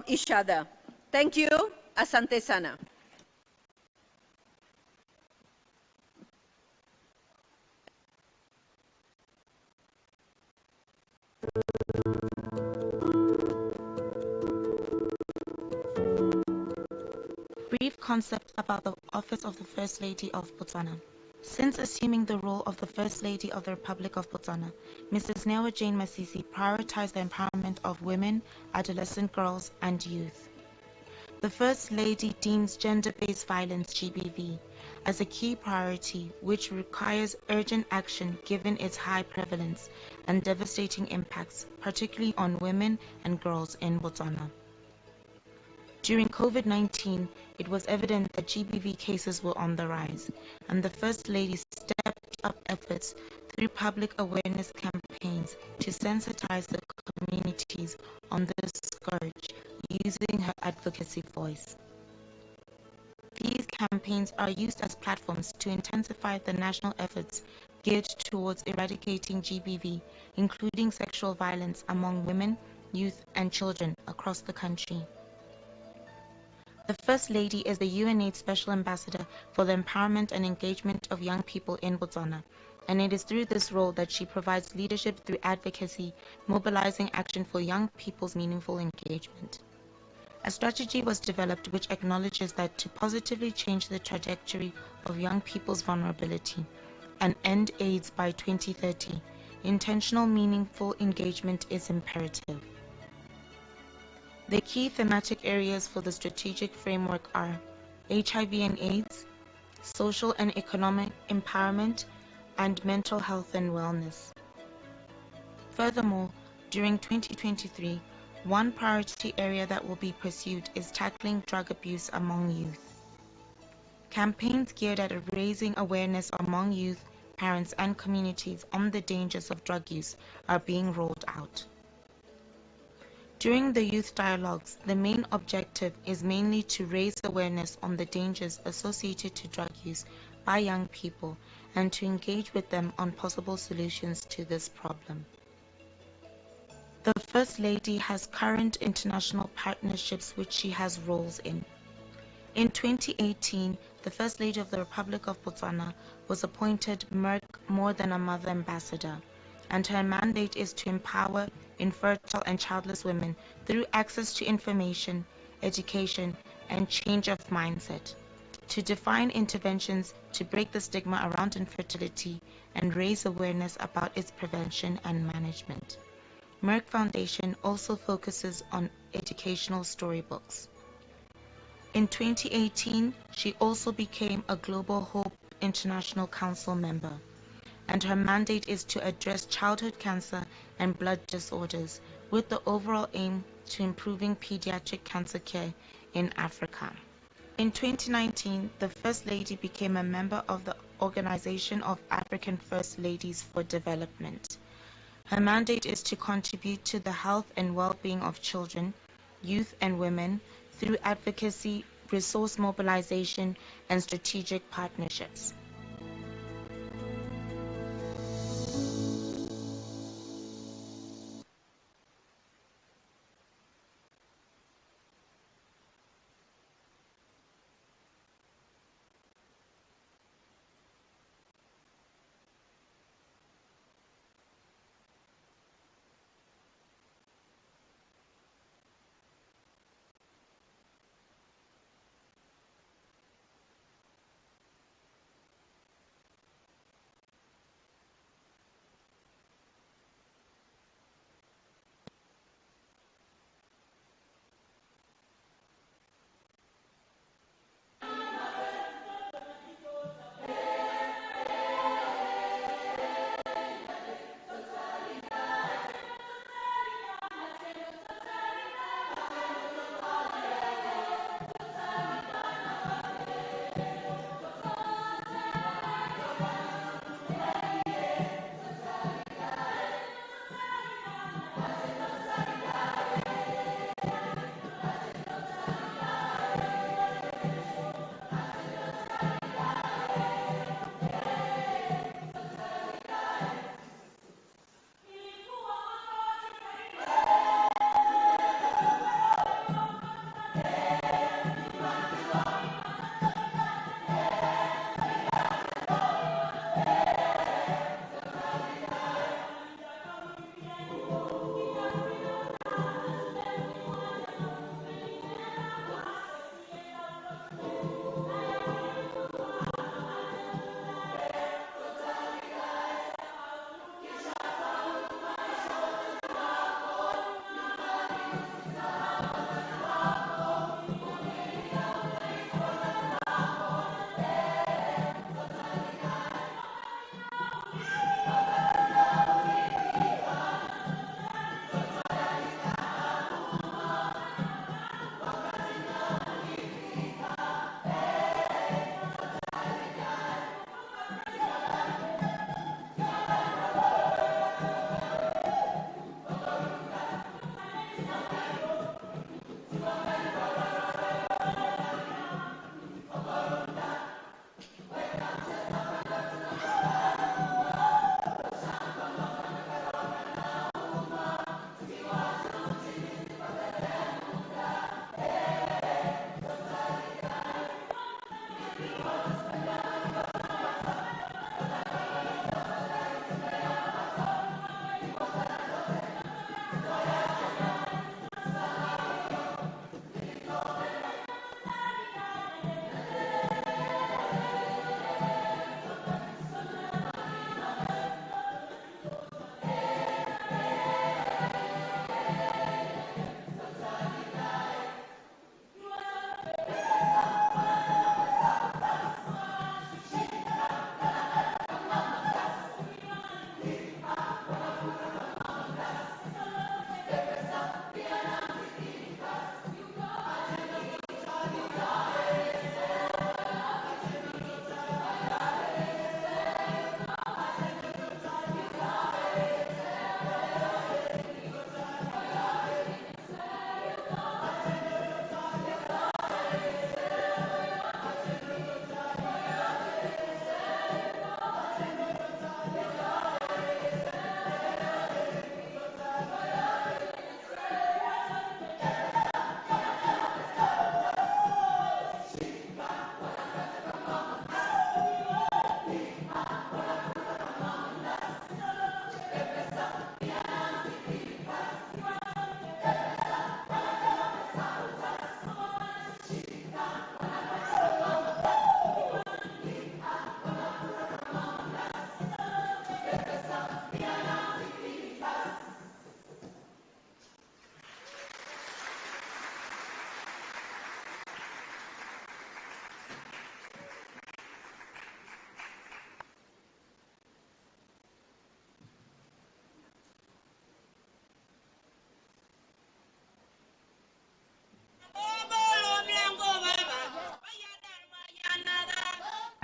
each other. Thank you. Asante sana. Brief concept about the office of the First Lady of Botswana. Since assuming the role of the First Lady of the Republic of Botswana, Mrs. Newa Jane Masisi prioritized the empowerment of women, adolescent girls, and youth. The First Lady deems gender-based violence (GBV) as a key priority which requires urgent action given its high prevalence and devastating impacts, particularly on women and girls in Botswana. During COVID-19, it was evident that GBV cases were on the rise, and the First Lady stepped up efforts through public awareness campaigns to sensitize the communities on this scourge using her advocacy voice. These campaigns are used as platforms to intensify the national efforts geared towards eradicating GBV, including sexual violence among women, youth, and children across the country. The First Lady is the UNAIDS Special Ambassador for the empowerment and engagement of young people in Botswana, and it is through this role that she provides leadership through advocacy, mobilizing action for young people's meaningful engagement. A strategy was developed which acknowledges that to positively change the trajectory of young people's vulnerability and end AIDS by 2030, intentional, meaningful engagement is imperative. The key thematic areas for the strategic framework are HIV and AIDS, social and economic empowerment, and mental health and wellness. Furthermore, during 2023, one priority area that will be pursued is tackling drug abuse among youth. Campaigns geared at raising awareness among youth, parents, and communities on the dangers of drug use are being rolled out. During the youth dialogues, the main objective is mainly to raise awareness on the dangers associated to drug use by young people and to engage with them on possible solutions to this problem. The First Lady has current international partnerships which she has roles in. In 2018, the First Lady of the Republic of Botswana was appointed Merck More Than a Mother Ambassador, and her mandate is to empower infertile and childless women through access to information, education, and change of mindset, to define interventions to break the stigma around infertility and raise awareness about its prevention and management. Merck Foundation also focuses on educational storybooks. In 2018, she also became a Global Hope International Council member, and her mandate is to address childhood cancer and blood disorders with the overall aim to improving pediatric cancer care in Africa. In 2019, the First Lady became a member of the Organization of African First Ladies for Development. Her mandate is to contribute to the health and well-being of children, youth, and women through advocacy, resource mobilization, and strategic partnerships.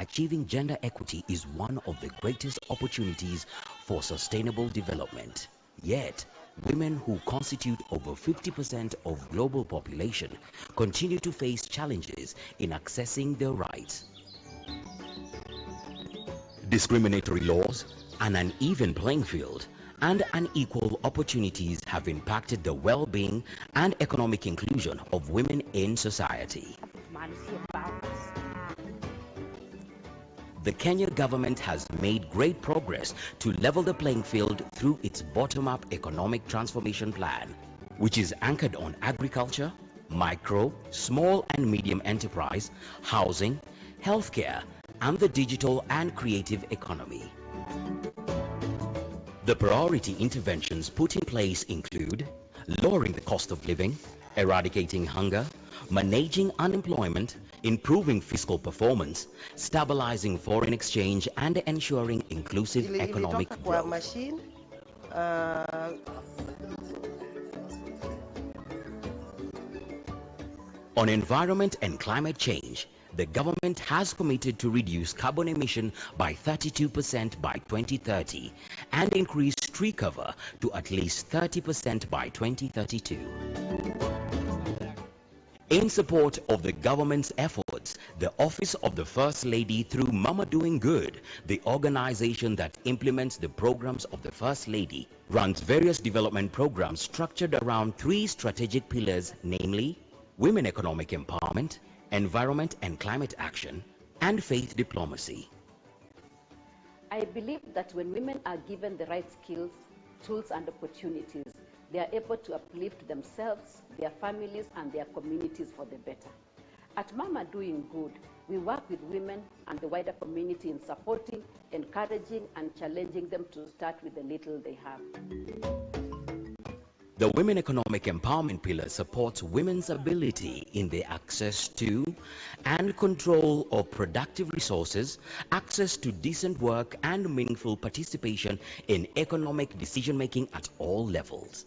achieving gender equity is one of the greatest opportunities for sustainable development. Yet, women who constitute over 50% of global population continue to face challenges in accessing their rights. Discriminatory laws, an uneven playing field, and unequal opportunities have impacted the well-being and economic inclusion of women in society. The Kenya government has made great progress to level the playing field through its bottom-up economic transformation plan, which is anchored on agriculture, micro, small and medium enterprise, housing, healthcare, and the digital and creative economy. The priority interventions put in place include lowering the cost of living, eradicating hunger, managing unemployment, improving fiscal performance, stabilizing foreign exchange, and ensuring inclusive economic growth. On environment and climate change, the government has committed to reduce carbon emission by 32% by 2030 and increase tree cover to at least 30% by 2032. In support of the government's efforts, the Office of the First Lady through Mama Doing Good, the organization that implements the programs of the First Lady, runs various development programs structured around three strategic pillars, namely women economic empowerment, environment and climate action, and faith diplomacy. I believe that when women are given the right skills, tools, and opportunities, they are able to uplift themselves, their families, and their communities for the better. At Mama Doing Good, we work with women and the wider community in supporting, encouraging, and challenging them to start with the little they have. The Women Economic Empowerment Pillar supports women's ability in their access to and control of productive resources, access to decent work, and meaningful participation in economic decision-making at all levels.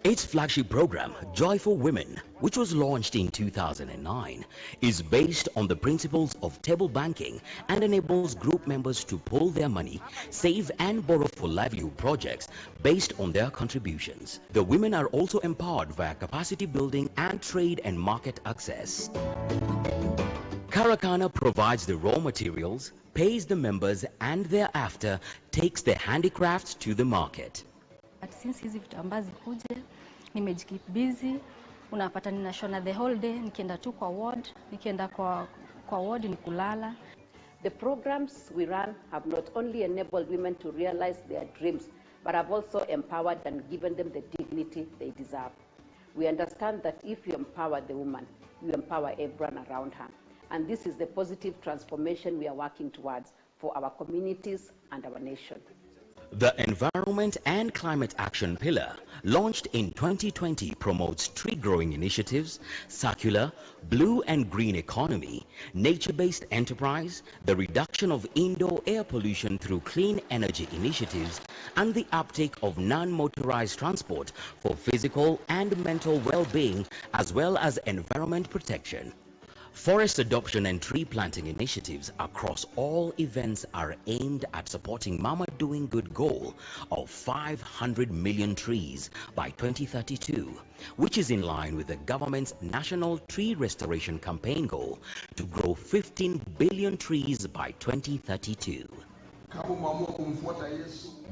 Its flagship program, Joyful Women, which was launched in 2009, is based on the principles of table banking and enables group members to pool their money, save and borrow for livelihood projects based on their contributions. The women are also empowered via capacity building and trade and market access. Karakana provides the raw materials, pays the members, and thereafter takes their handicrafts to the market. Since hizi vitambaa zikuje, nimejikeep busy, unapata ninashona the whole day, nikienda tu kwa ward, nikienda kwa ward ni kulala. The programs we run have not only enabled women to realize their dreams, but have also empowered and given them the dignity they deserve. We understand that if you empower the woman, you empower everyone around her. And this is the positive transformation we are working towards for our communities and our nation. The Environment and Climate Action Pillar, launched in 2020, promotes tree-growing initiatives, circular, blue and green economy, nature-based enterprise, the reduction of indoor air pollution through clean energy initiatives, and the uptake of non-motorized transport for physical and mental well-being, as well as environment protection. Forest adoption and tree planting initiatives across all events are aimed at supporting Mama Doing Good goal of 500 million trees by 2032, which is in line with the government's National Tree Restoration Campaign goal to grow 15 billion trees by 2032.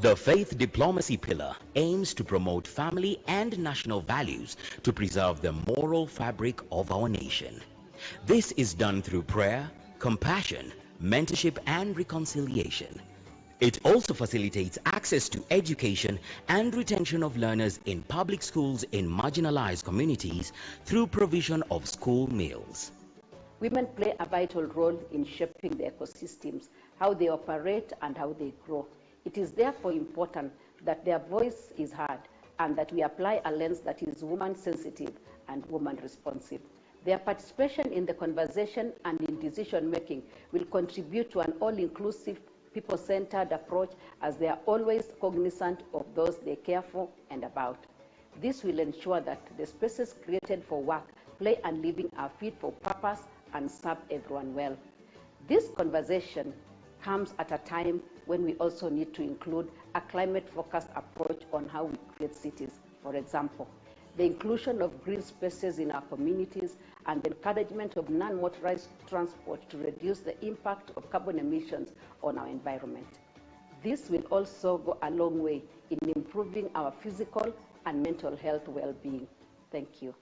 The Faith Diplomacy Pillar aims to promote family and national values to preserve the moral fabric of our nation. This is done through prayer, compassion, mentorship, and reconciliation. It also facilitates access to education and retention of learners in public schools in marginalized communities through provision of school meals. Women play a vital role in shaping the ecosystems, how they operate and how they grow. It is therefore important that their voice is heard and that we apply a lens that is woman-sensitive and woman-responsive. Their participation in the conversation and in decision-making will contribute to an all-inclusive, people-centered approach, as they are always cognizant of those they care for and about. This will ensure that the spaces created for work, play, and living are fit for purpose and serve everyone well. This conversation comes at a time when we also need to include a climate-focused approach on how we create cities. For example, the inclusion of green spaces in our communities and the encouragement of non-motorized transport to reduce the impact of carbon emissions on our environment. This will also go a long way in improving our physical and mental health well-being. Thank you.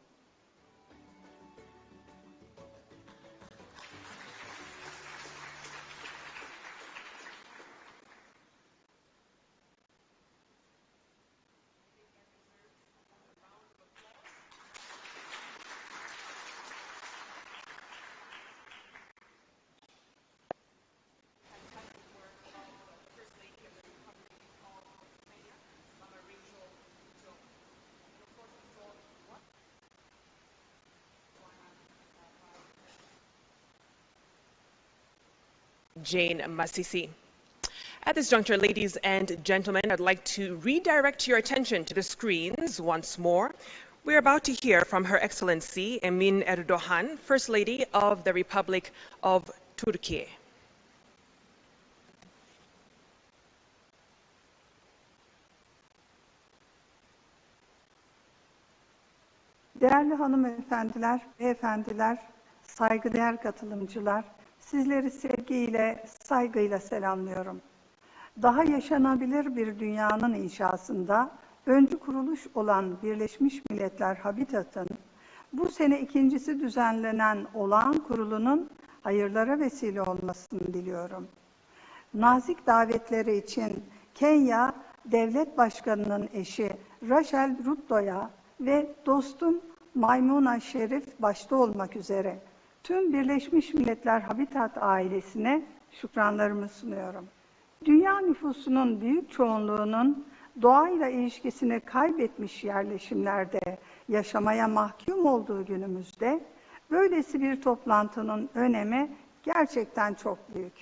Jane Masisi. At this juncture, ladies and gentlemen, I'd like to redirect your attention to the screens once more. We're about to hear from Her Excellency Emin Erdoğan, First Lady of the Republic of Turkey. Değerli hanımefendiler, beyefendiler, saygıdeğer katılımcılar, sizleri sevgiyle, saygıyla selamlıyorum. Daha yaşanabilir bir dünyanın inşasında öncü kuruluş olan Birleşmiş Milletler Habitat'ın bu sene ikincisi düzenlenen olağan kurulunun hayırlara vesile olmasını diliyorum. Nazik davetleri için Kenya Devlet Başkanı'nın eşi Rachel Ruto'ya ve dostum Maymuna Şerif başta olmak üzere tüm Birleşmiş Milletler Habitat ailesine şükranlarımı sunuyorum. Dünya nüfusunun büyük çoğunluğunun doğayla ilişkisini kaybetmiş yerleşimlerde yaşamaya mahkum olduğu günümüzde böylesi bir toplantının önemi gerçekten çok büyük.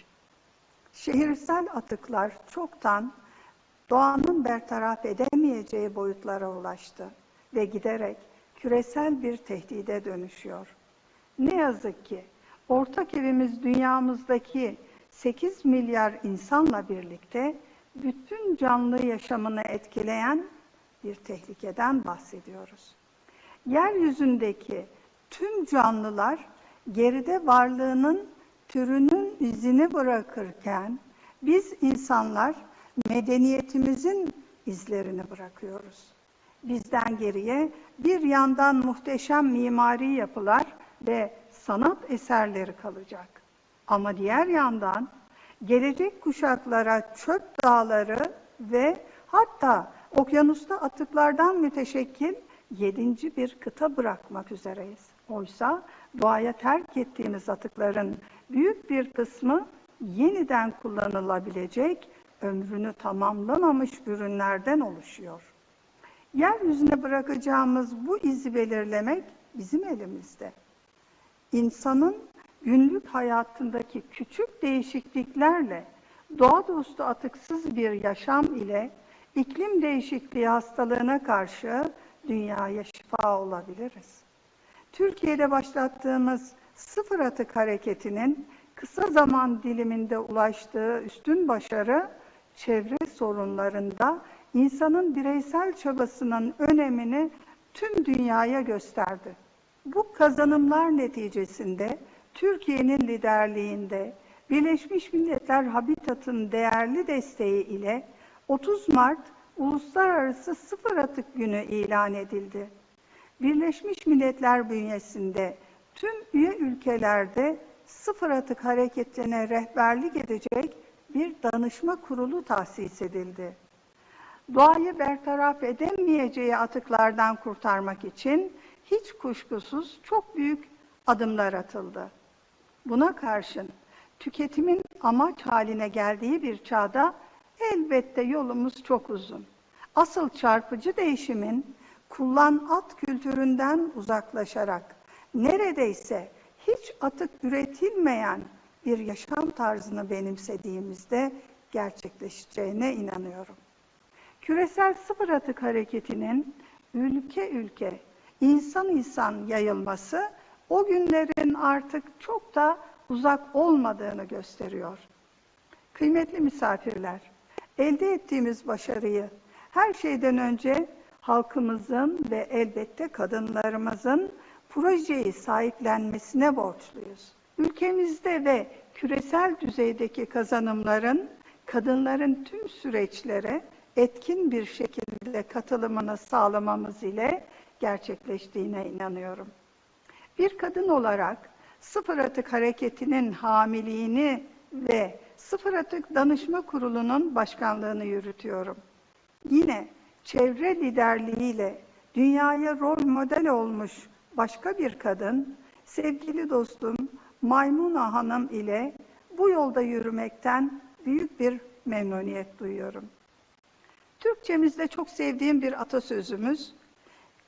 Şehirsel atıklar çoktan doğanın bertaraf edemeyeceği boyutlara ulaştı ve giderek küresel bir tehdide dönüşüyor. Ne yazık ki ortak evimiz dünyamızdaki 8 milyar insanla birlikte bütün canlı yaşamını etkileyen bir tehlikeden bahsediyoruz. Yeryüzündeki tüm canlılar geride varlığının türünün izini bırakırken biz insanlar medeniyetimizin izlerini bırakıyoruz. Bizden geriye bir yandan muhteşem mimari yapılar ve sanat eserleri kalacak. Ama diğer yandan gelecek kuşaklara çöp dağları ve hatta okyanusta atıklardan müteşekkil 7. bir kıta bırakmak üzereyiz. Oysa doğaya terk ettiğimiz atıkların büyük bir kısmı yeniden kullanılabilecek, ömrünü tamamlamamış ürünlerden oluşuyor. Yeryüzüne bırakacağımız bu izi belirlemek bizim elimizde. İnsanın günlük hayatındaki küçük değişikliklerle, doğa dostu atıksız bir yaşam ile iklim değişikliği hastalığına karşı dünyaya şifa olabiliriz. Türkiye'de başlattığımız sıfır atık hareketinin kısa zaman diliminde ulaştığı üstün başarı, çevre sorunlarında insanın bireysel çabasının önemini tüm dünyaya gösterdi. Bu kazanımlar neticesinde Türkiye'nin liderliğinde Birleşmiş Milletler Habitat'ın değerli desteği ile 30 Mart Uluslararası Sıfır Atık Günü ilan edildi. Birleşmiş Milletler bünyesinde tüm üye ülkelerde sıfır atık hareketine rehberlik edecek bir danışma kurulu tahsis edildi. Doğayı bertaraf edemeyeceği atıklardan kurtarmak için hiç kuşkusuz çok büyük adımlar atıldı. Buna karşın tüketimin amaç haline geldiği bir çağda elbette yolumuz çok uzun. Asıl çarpıcı değişimin kullan at kültüründen uzaklaşarak neredeyse hiç atık üretilmeyen bir yaşam tarzını benimsediğimizde gerçekleşeceğine inanıyorum. Küresel sıfır atık hareketinin ülke ülke, insan insan yayılması o günlerin artık çok da uzak olmadığını gösteriyor. Kıymetli misafirler, elde ettiğimiz başarıyı her şeyden önce halkımızın ve elbette kadınlarımızın projeyi sahiplenmesine borçluyuz. Ülkemizde ve küresel düzeydeki kazanımların kadınların tüm süreçlere etkin bir şekilde katılımını sağlamamız ile gerçekleştiğine inanıyorum. Bir kadın olarak Sıfır Atık Hareketi'nin hamiliğini ve Sıfır Atık Danışma Kurulu'nun başkanlığını yürütüyorum. Yine çevre liderliğiyle dünyaya rol model olmuş başka bir kadın, sevgili dostum Maymuna Hanım ile bu yolda yürümekten büyük bir memnuniyet duyuyorum. Türkçemizde çok sevdiğim bir atasözümüz,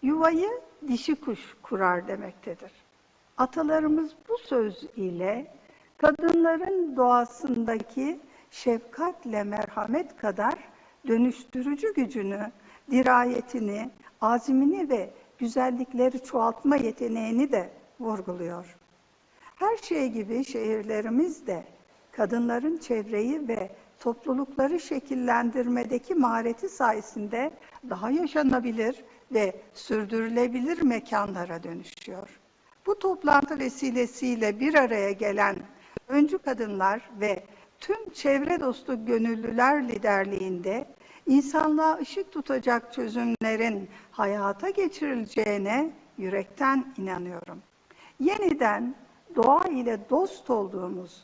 yuvayı dişi kuş kurar demektedir. Atalarımız bu söz ile kadınların doğasındaki şefkatle merhamet kadar dönüştürücü gücünü, dirayetini, azmini ve güzellikleri çoğaltma yeteneğini de vurguluyor. Her şey gibi şehirlerimiz de kadınların çevreyi ve toplulukları şekillendirmedeki mahareti sayesinde daha yaşanabilir ve sürdürülebilir mekanlara dönüşüyor. Bu toplantı vesilesiyle bir araya gelen öncü kadınlar ve tüm çevre dostu gönüllüler liderliğinde insanlığa ışık tutacak çözümlerin hayata geçirileceğine yürekten inanıyorum. Yeniden doğa ile dost olduğumuz,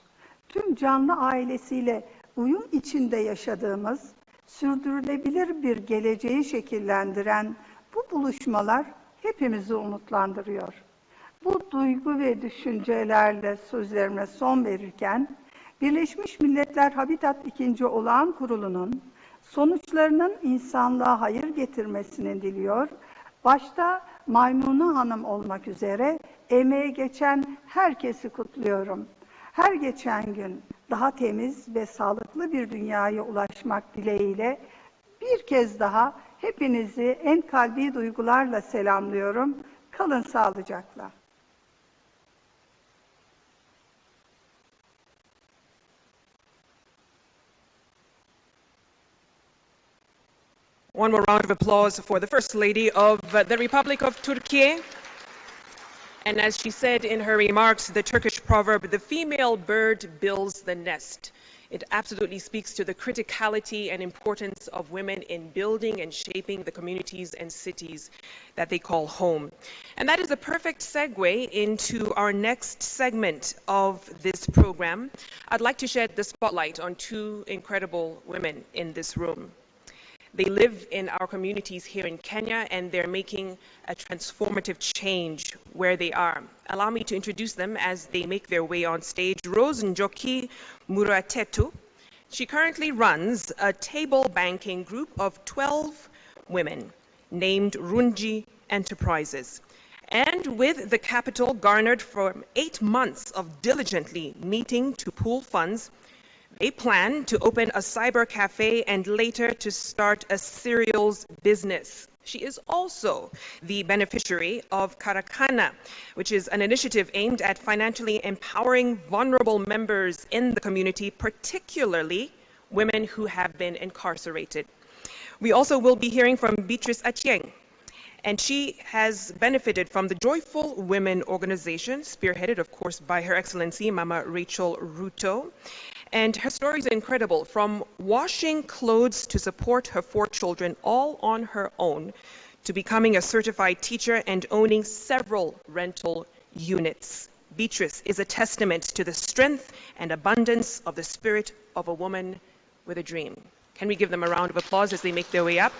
tüm canlı ailesiyle uyum içinde yaşadığımız, sürdürülebilir bir geleceği şekillendiren bu buluşmalar hepimizi umutlandırıyor. Bu duygu ve düşüncelerle sözlerime son verirken, Birleşmiş Milletler Habitat II. Olağan Kurulu'nun sonuçlarının insanlığa hayır getirmesini diliyor. Başta Maymuna Hanım olmak üzere emeğe geçen herkesi kutluyorum. Her geçen gün daha temiz ve sağlıklı bir dünyaya ulaşmak dileğiyle bir kez daha hepinizi en kalbi duygularla selamlıyorum. Kalın sağlıcakla. One more round of applause for the First Lady of the Republic of Turkey. And as she said in her remarks, the Turkish proverb, the female bird builds the nest. It absolutely speaks to the criticality and importance of women in building and shaping the communities and cities that they call home. And that is a perfect segue into our next segment of this program. I'd like to shed the spotlight on two incredible women in this room. They live in our communities here in Kenya, and they're making a transformative change where they are. Allow me to introduce them as they make their way on stage. Rose Njoki Muratetu. She currently runs a table banking group of 12 women named Runji Enterprises. And with the capital garnered from 8 months of diligently meeting to pool funds, they plan to open a cyber cafe and later to start a cereals business. She is also the beneficiary of Karakana, which is an initiative aimed at financially empowering vulnerable members in the community, particularly women who have been incarcerated. We also will be hearing from Beatrice Achieng, and she has benefited from the Joyful Women organization, spearheaded, of course, by Her Excellency Mama Rachel Ruto. And her story is incredible, from washing clothes to support her 4 children all on her own, to becoming a certified teacher and owning several rental units. Beatrice is a testament to the strength and abundance of the spirit of a woman with a dream. Can we give them a round of applause as they make their way up?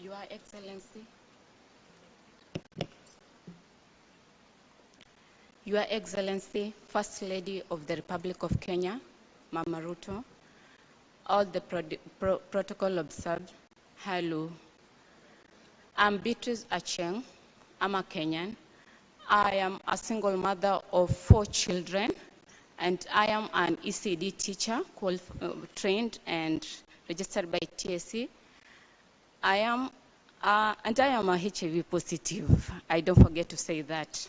Your Excellency, Your Excellency, First Lady of the Republic of Kenya, Mama Ruto, all the protocol observed, hello. I'm Beatrice Acheng. I'm a Kenyan. I am a single mother of 4 children, and I am an ECD teacher, trained and registered by TSC. I am a HIV positive. I don't forget to say that.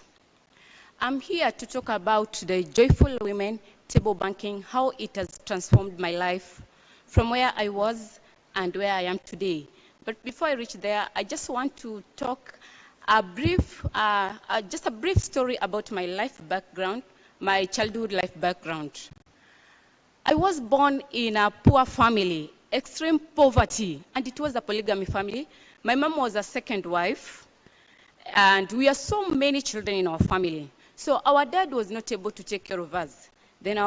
I'm here to talk about the Joyful Women table banking, how it has transformed my life from where I was and where I am today. But before I reach there, I just want to talk just a brief story about my life background, my childhood life background. I was born in a poor family, extreme poverty, and it was a polygamy family. My mom was a second wife, and we are so many children in our family. So our dad was not able to take care of us. Then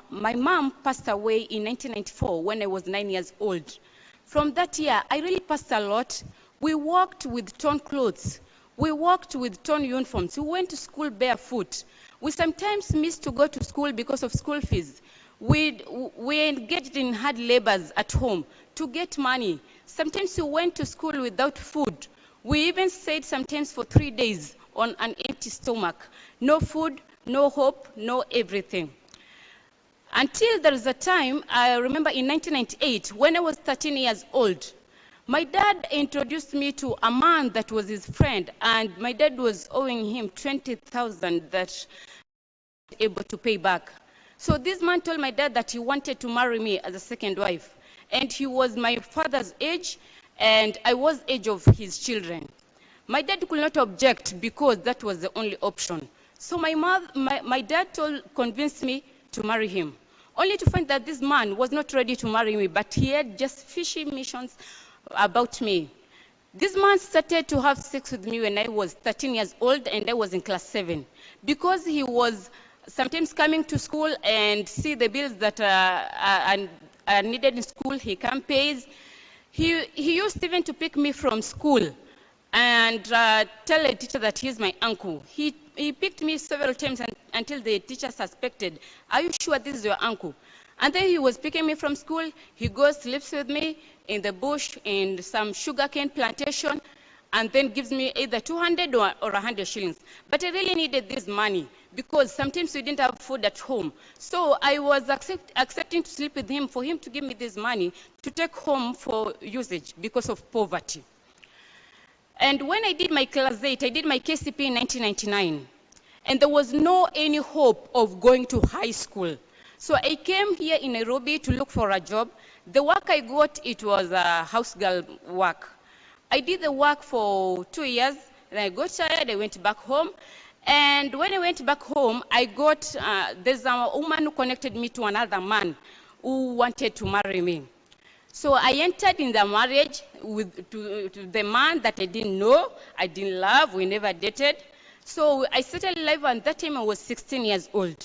my mom passed away in 1994 when I was 9 years old. From that year, I really passed a lot. We walked with torn clothes. We walked with torn uniforms. We went to school barefoot. We sometimes missed to go to school because of school fees. We engaged in hard labors at home to get money. Sometimes we went to school without food. We even stayed sometimes for 3 days on an empty stomach. No food, no hope, no everything. Until there is a time, I remember in 1998, when I was 13 years old, my dad introduced me to a man that was his friend, and my dad was owing him 20,000 that he was able to pay back. So this man told my dad that he wanted to marry me as a second wife, and he was my father's age, and I was age of his children. My dad could not object because that was the only option. So my dad convinced me to marry him, only to find that this man was not ready to marry me, but he had just fishy missions about me. This man started to have sex with me when I was 13 years old and I was in class 7. Because he was sometimes coming to school and see the bills that are needed in school, he can pay. He used even to pick me from school and tell a teacher that he's my uncle. He picked me several times until the teacher suspected, are you sure this is your uncle? And then he was picking me from school. He goes, sleeps with me in the bush in some sugarcane plantation, and then gives me either 200 or 100 shillings. But I really needed this money because sometimes we didn't have food at home. So I was accepting to sleep with him for him to give me this money to take home for usage because of poverty. And when I did my class 8, I did my KCP in 1999. And there was no any hope of going to high school. So I came here in Nairobi to look for a job. The work I got, it was a house girl work. I did the work for 2 years, and I got tired, I went back home. And when I went back home, I got, there's a woman who connected me to another man who wanted to marry me. So I entered in the marriage to the man that I didn't know, I didn't love, we never dated. So I settled life, and that time I was 16 years old.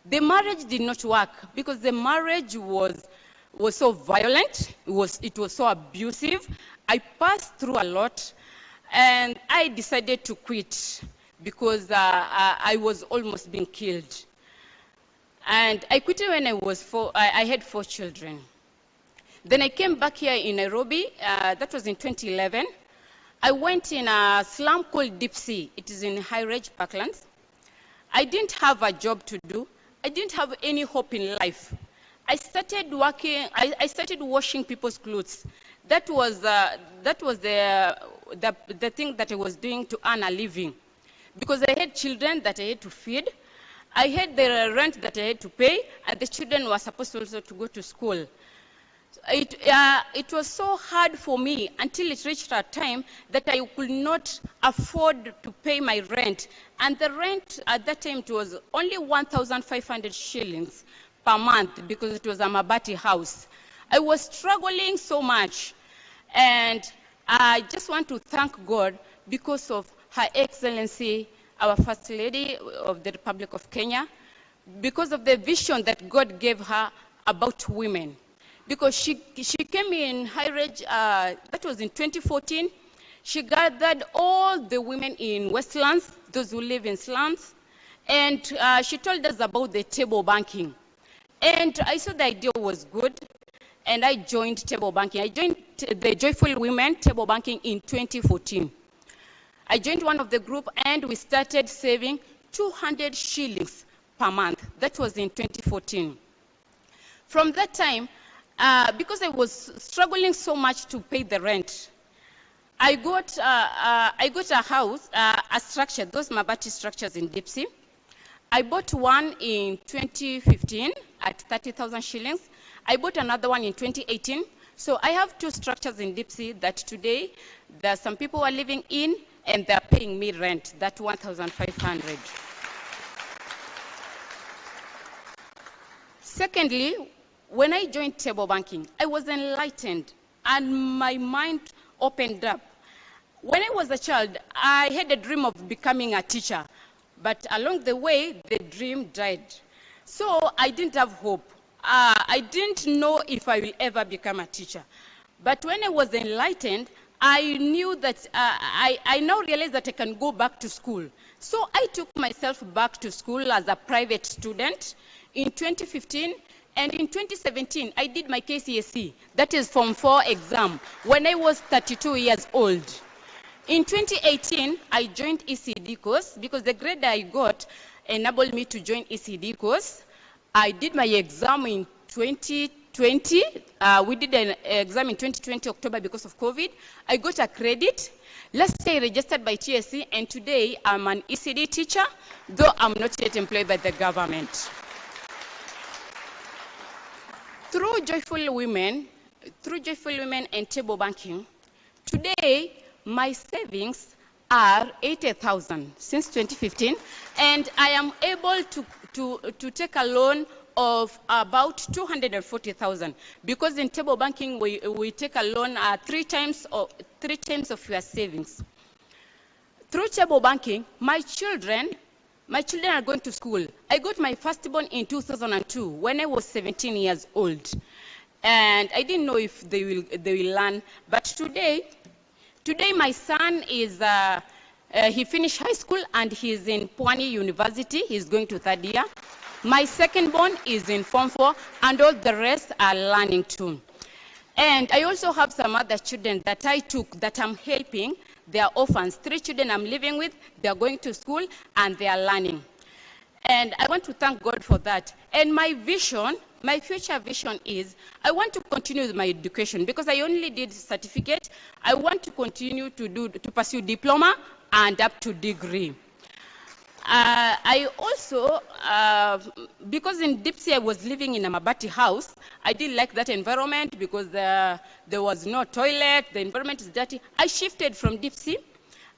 The marriage did not work because the marriage was so violent, it was so abusive. I passed through a lot, and I decided to quit because I was almost being killed. And I quit when I had 4 children. Then I came back here in Nairobi, that was in 2011. I went in a slum called Deep Sea. It is in High Ridge Parklands. I didn't have a job to do. I didn't have any hope in life. I started working, I started washing people's clothes. That was the thing that I was doing to earn a living. Because I had children that I had to feed. I had the rent that I had to pay, and the children were supposed also to go to school. It was so hard for me until it reached a time that I could not afford to pay my rent. And the rent at that time, it was only 1,500 shillings per month because it was a Mabati house. I was struggling so much. And I just want to thank God because of Her Excellency, our First Lady of the Republic of Kenya, because of the vision that God gave her about women. Because she came in High Ridge, that was in 2014, She gathered all the women in Westlands, those who live in slums, and she told us about the table banking. And I saw the idea was good, and I joined table banking. I joined the Joyful Women Table Banking in 2014. I joined one of the group, and we started saving 200 shillings per month. That was in 2014. From that time, because I was struggling so much to pay the rent, I got a house, a structure, those Mabati structures in Dipsy. I bought one in 2015 at 30,000 shillings. I bought another one in 2018. So I have two structures in Dipsy that today there are some people who are living in, and they're paying me rent, that 1,500. Secondly, when I joined table banking, I was enlightened and my mind opened up. When I was a child, I had a dream of becoming a teacher, but along the way, the dream died. So I didn't have hope. I didn't know if I will ever become a teacher. But when I was enlightened, I knew that I now realized that I can go back to school. So I took myself back to school as a private student in 2015. And in 2017, I did my KCSE, that is Form 4 exam, when I was 32 years old. In 2018, I joined ECD course because the grade I got enabled me to join ECD course. I did my exam in 2020. We did an exam in 2020 October because of COVID. I got a credit. Last year I registered by TSC, and today I'm an ECD teacher, though I'm not yet employed by the government. Through Joyful Women and table banking, today my savings are 80,000 since 2015, and I am able to take a loan of about 240,000, because in table banking we take a loan three times of your savings. Through table banking, my children are going to school. I got my firstborn in 2002 when I was 17 years old, and I didn't know if they will learn. But today my son is he finished high school and he's in Pwani University. He's going to third year. My secondborn is in Form 4, and all the rest are learning too. And I also have some other children that I took that I'm helping. They are orphans. 3 children I'm living with. They are going to school and they are learning. And I want to thank God for that. And my vision, my future vision is I want to continue with my education, because I only did certificate. I want to continue to pursue diploma and up to degree. I also, because in Dipsy I was living in a Mabati house, I didn't like that environment because there was no toilet, the environment is dirty. I shifted from Dipsy.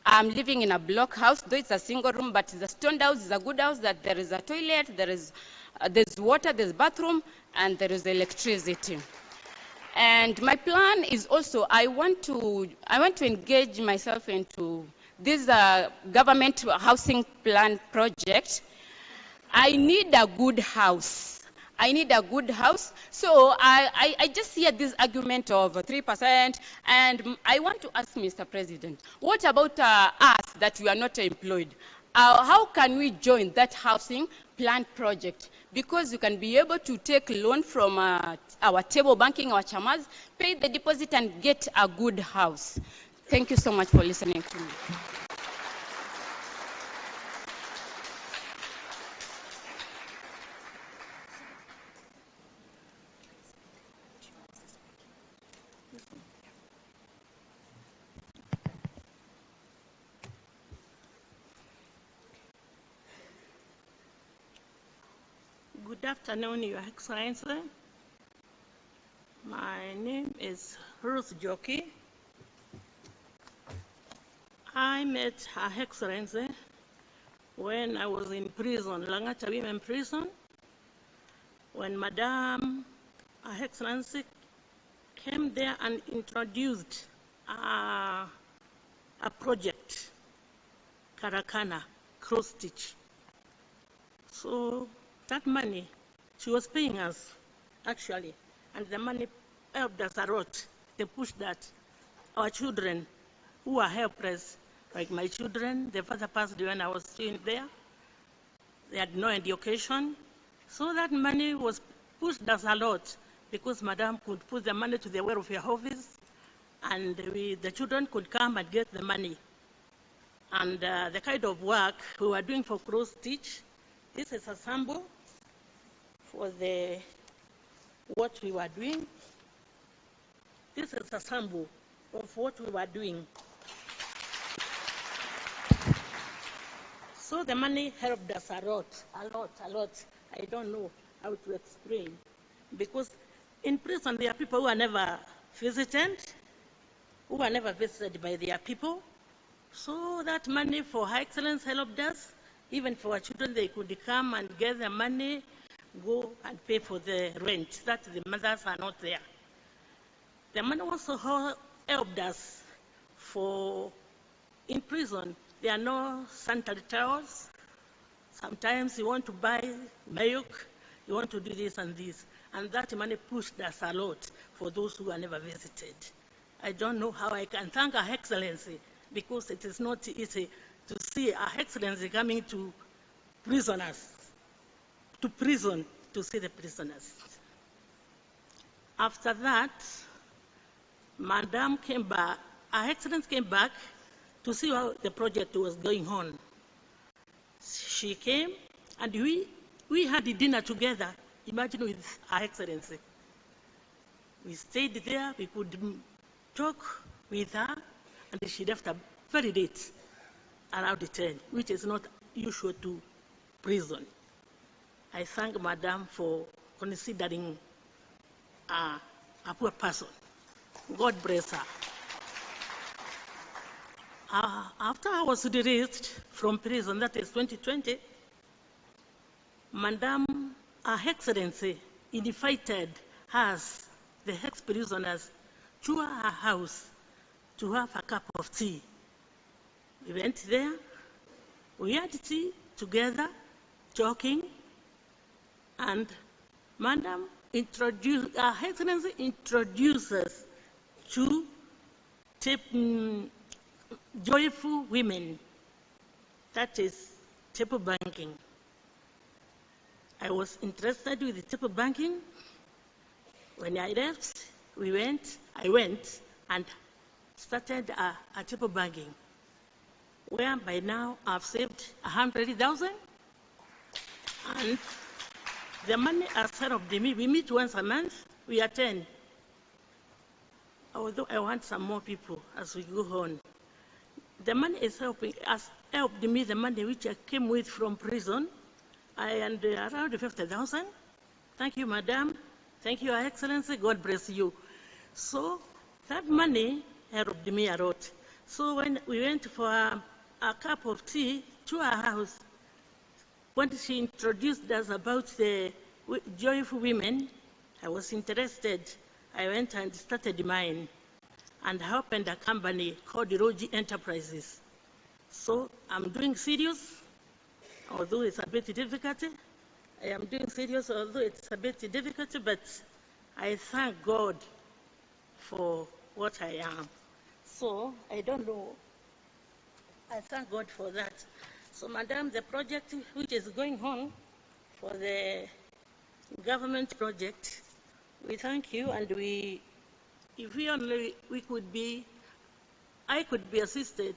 I'm living in a block house, though it's a single room, but it's a stone house, it's a good house that there is a toilet, there's water, there's bathroom, and there is electricity. And my plan is also, I want to engage myself into this government housing plan project. I need a good house. So I just hear this argument of 3%, and I want to ask Mr. President, what about us that we are not employed? How can we join that housing plan project? Because you can be able to take loan from our table banking, our chamas, pay the deposit and get a good house. Thank you so much for listening to me. Good afternoon, Your Excellency. My name is Ruth Joki. I met Her Excellency when I was in prison, Langata Women Prison, when Madam Her Excellency came there and introduced a project, Karakana, cross-stitch. So that money, she was paying us, actually, and the money helped us a lot. They pushed that our children who are helpless, like my children. The father passed when I was still there. They had no education. So that money was pushed us a lot because Madam could put the money to the welfare office and the children could come and get the money. And the kind of work we were doing for cross-stitch, this is a sample for what we were doing. This is a sample of what we were doing. So the money helped us a lot. I don't know how to explain. Because in prison, there are people who are never visited, by their people. So that money for Her Excellence helped us. Even for our children, they could come and get the money, go and pay for the rent, that the mothers are not there. The money also helped us in prison. There are no sanitary towels. Sometimes you want to buy milk, you want to do this and this. And that money pushed us a lot for those who are never visited. I don't know how I can thank Her Excellency, because it is not easy to see Her Excellency coming to prisoners, to prison, to see the prisoners. After that, Madam came back, Her Excellency came back to see how the project was going on. She came and we had dinner together, imagine, with Her Excellency. We stayed there, we could talk with her, and she left very late, around 10, which is not usual to prison. I thank Madam for considering a poor person. God bless her. After I was released from prison, that is 2020, Madam, Her Excellency invited us, the ex-prisoners, to her house to have a cup of tea. We went there, we had tea together, talking, and Madam Her Excellency introduced us to joyful women, that is table banking. I was interested with the table banking. When I left, I went and started a table banking, where by now I've saved 100,000, and the money has helped me. We meet once a month, we attend. Although I want some more people as we go on. The money has helped me, the money which I came with from prison, and around 50,000. Thank you, Madam. Thank you, Her Excellency. God bless you. So that money helped me a lot. So when we went for a cup of tea to her house, when she introduced us about the joyful women, I was interested. I went and started mine, and I opened a company called Roji Enterprises. So I'm doing serious, although it's a bit difficult. I am doing serious, although it's a bit difficult, but I thank God for what I am. So I don't know. I thank God for that. So, Madam, the project which is going on for the government project, we thank you, and if I could be assisted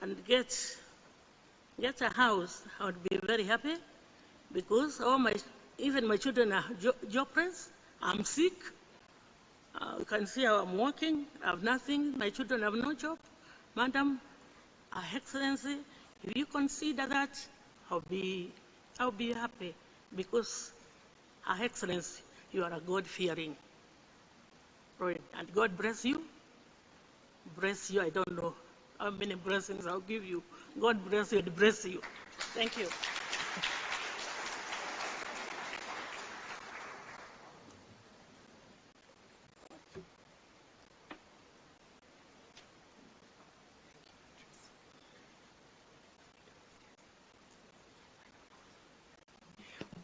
and get a house, I would be very happy, because even my children are jobless. I'm sick. You can see how I'm working. I have nothing. My children have no job. Madam, Her Excellency, if you consider that, I'll be happy, because Her Excellency, you are a God-fearing. And God bless you. Bless you. I don't know how many blessings I'll give you. God bless you and bless you. Thank you.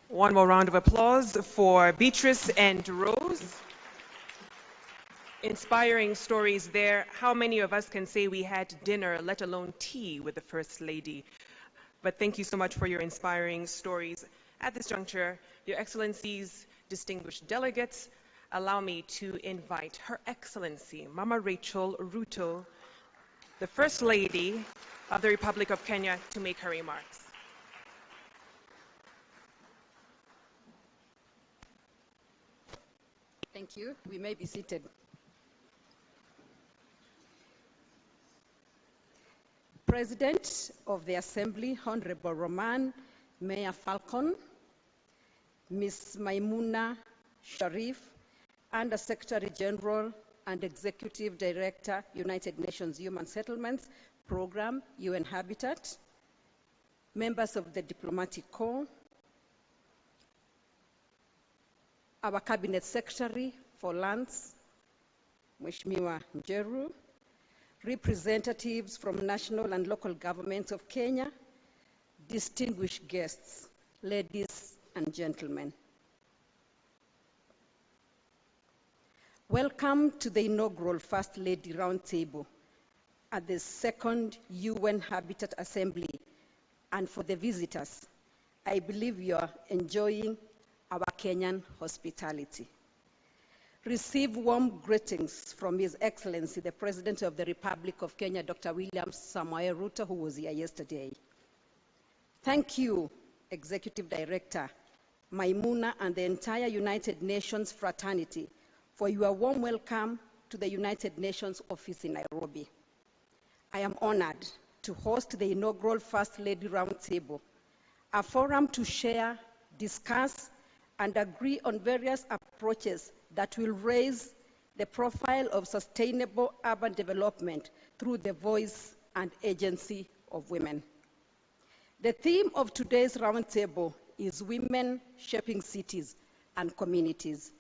One more round of applause for Beatrice and Rose. Inspiring stories there. How many of us can say we had dinner, let alone tea, with the First Lady? But thank you so much for your inspiring stories. At this juncture, Your Excellencies, distinguished delegates, allow me to invite Her Excellency, Mama Rachel Ruto, the First Lady of the Republic of Kenya, to make her remarks. Thank you. We may be seated. President of the Assembly, Honorable Roman Mayor Falcon, Ms. Maimuna Sharif, Under Secretary General and Executive Director, United Nations Human Settlements Program, UN Habitat, members of the Diplomatic Corps, our Cabinet Secretary for Lands, Mheshimiwa Njeru, representatives from national and local governments of Kenya, distinguished guests, ladies and gentlemen. Welcome to the inaugural First Lady Roundtable at the second UN Habitat Assembly. And for the visitors, I believe you are enjoying our Kenyan hospitality. Receive warm greetings from His Excellency, the President of the Republic of Kenya, Dr. William Samoei Ruto, who was here yesterday. Thank you, Executive Director Maimuna and the entire United Nations fraternity for your warm welcome to the United Nations office in Nairobi. I am honored to host the inaugural First Lady Roundtable, a forum to share, discuss, and agree on various approaches that will raise the profile of sustainable urban development through the voice and agency of women. The theme of today's roundtable is Women Shaping Cities and Communities,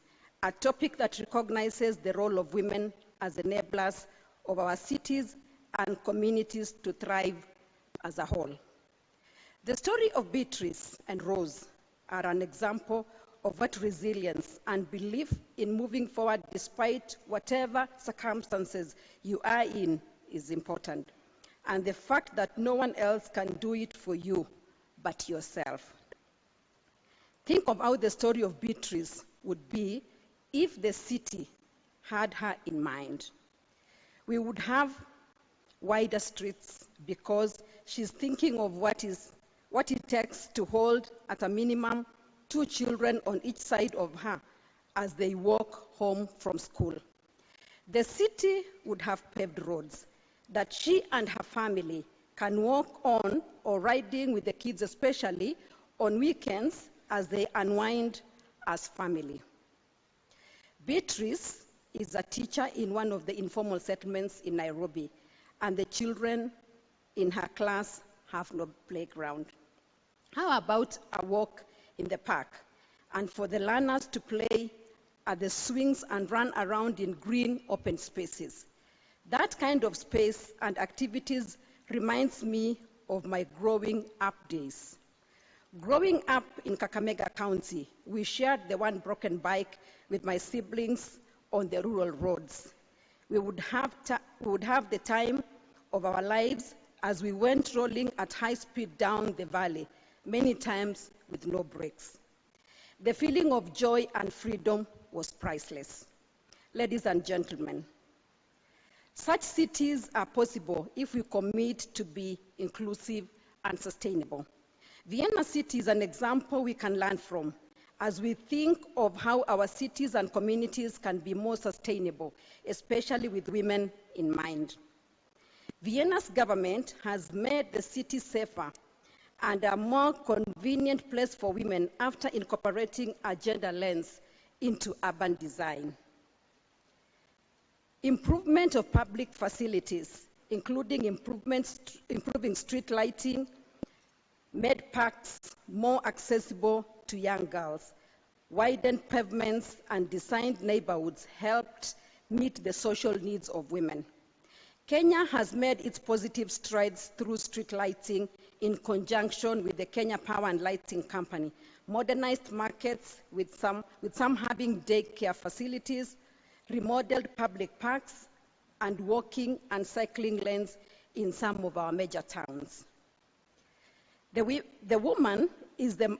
a topic that recognizes the role of women as enablers of our cities and communities to thrive as a whole. The story of Beatrice and Rose are an example of what resilience and belief in moving forward despite whatever circumstances you are in is important, and the fact that no one else can do it for you but yourself. Think of how the story of Beatrice would be if the city had her in mind. We would have wider streets because she's thinking of what it takes to hold at a minimum 2 children on each side of her as they walk home from school. The city would have paved roads that she and her family can walk on or riding with the kids, especially on weekends as they unwind as family. Beatrice is a teacher in one of the informal settlements in Nairobi, and the children in her class have no playground. How about a walk in the park, and for the learners to play at the swings and run around in green open spaces? That kind of space and activities reminds me of my growing up days. Growing up in Kakamega County, we shared the one broken bike with my siblings on the rural roads. We would have the time of our lives as we went rolling at high speed down the valley, many times with no brakes. The feeling of joy and freedom was priceless. Ladies and gentlemen, such cities are possible if we commit to be inclusive and sustainable. Vienna City is an example we can learn from as we think of how our cities and communities can be more sustainable, especially with women in mind. Vienna's government has made the city safer and a more convenient place for women after incorporating a gender lens into urban design. Improvement of public facilities, including improving street lighting, made parks more accessible to young girls, widened pavements, and designed neighborhoods helped meet the social needs of women. Kenya has made its positive strides through street lighting in conjunction with the Kenya Power and Lighting Company, modernized markets with some having daycare facilities, remodeled public parks, and walking and cycling lanes in some of our major towns. The woman is the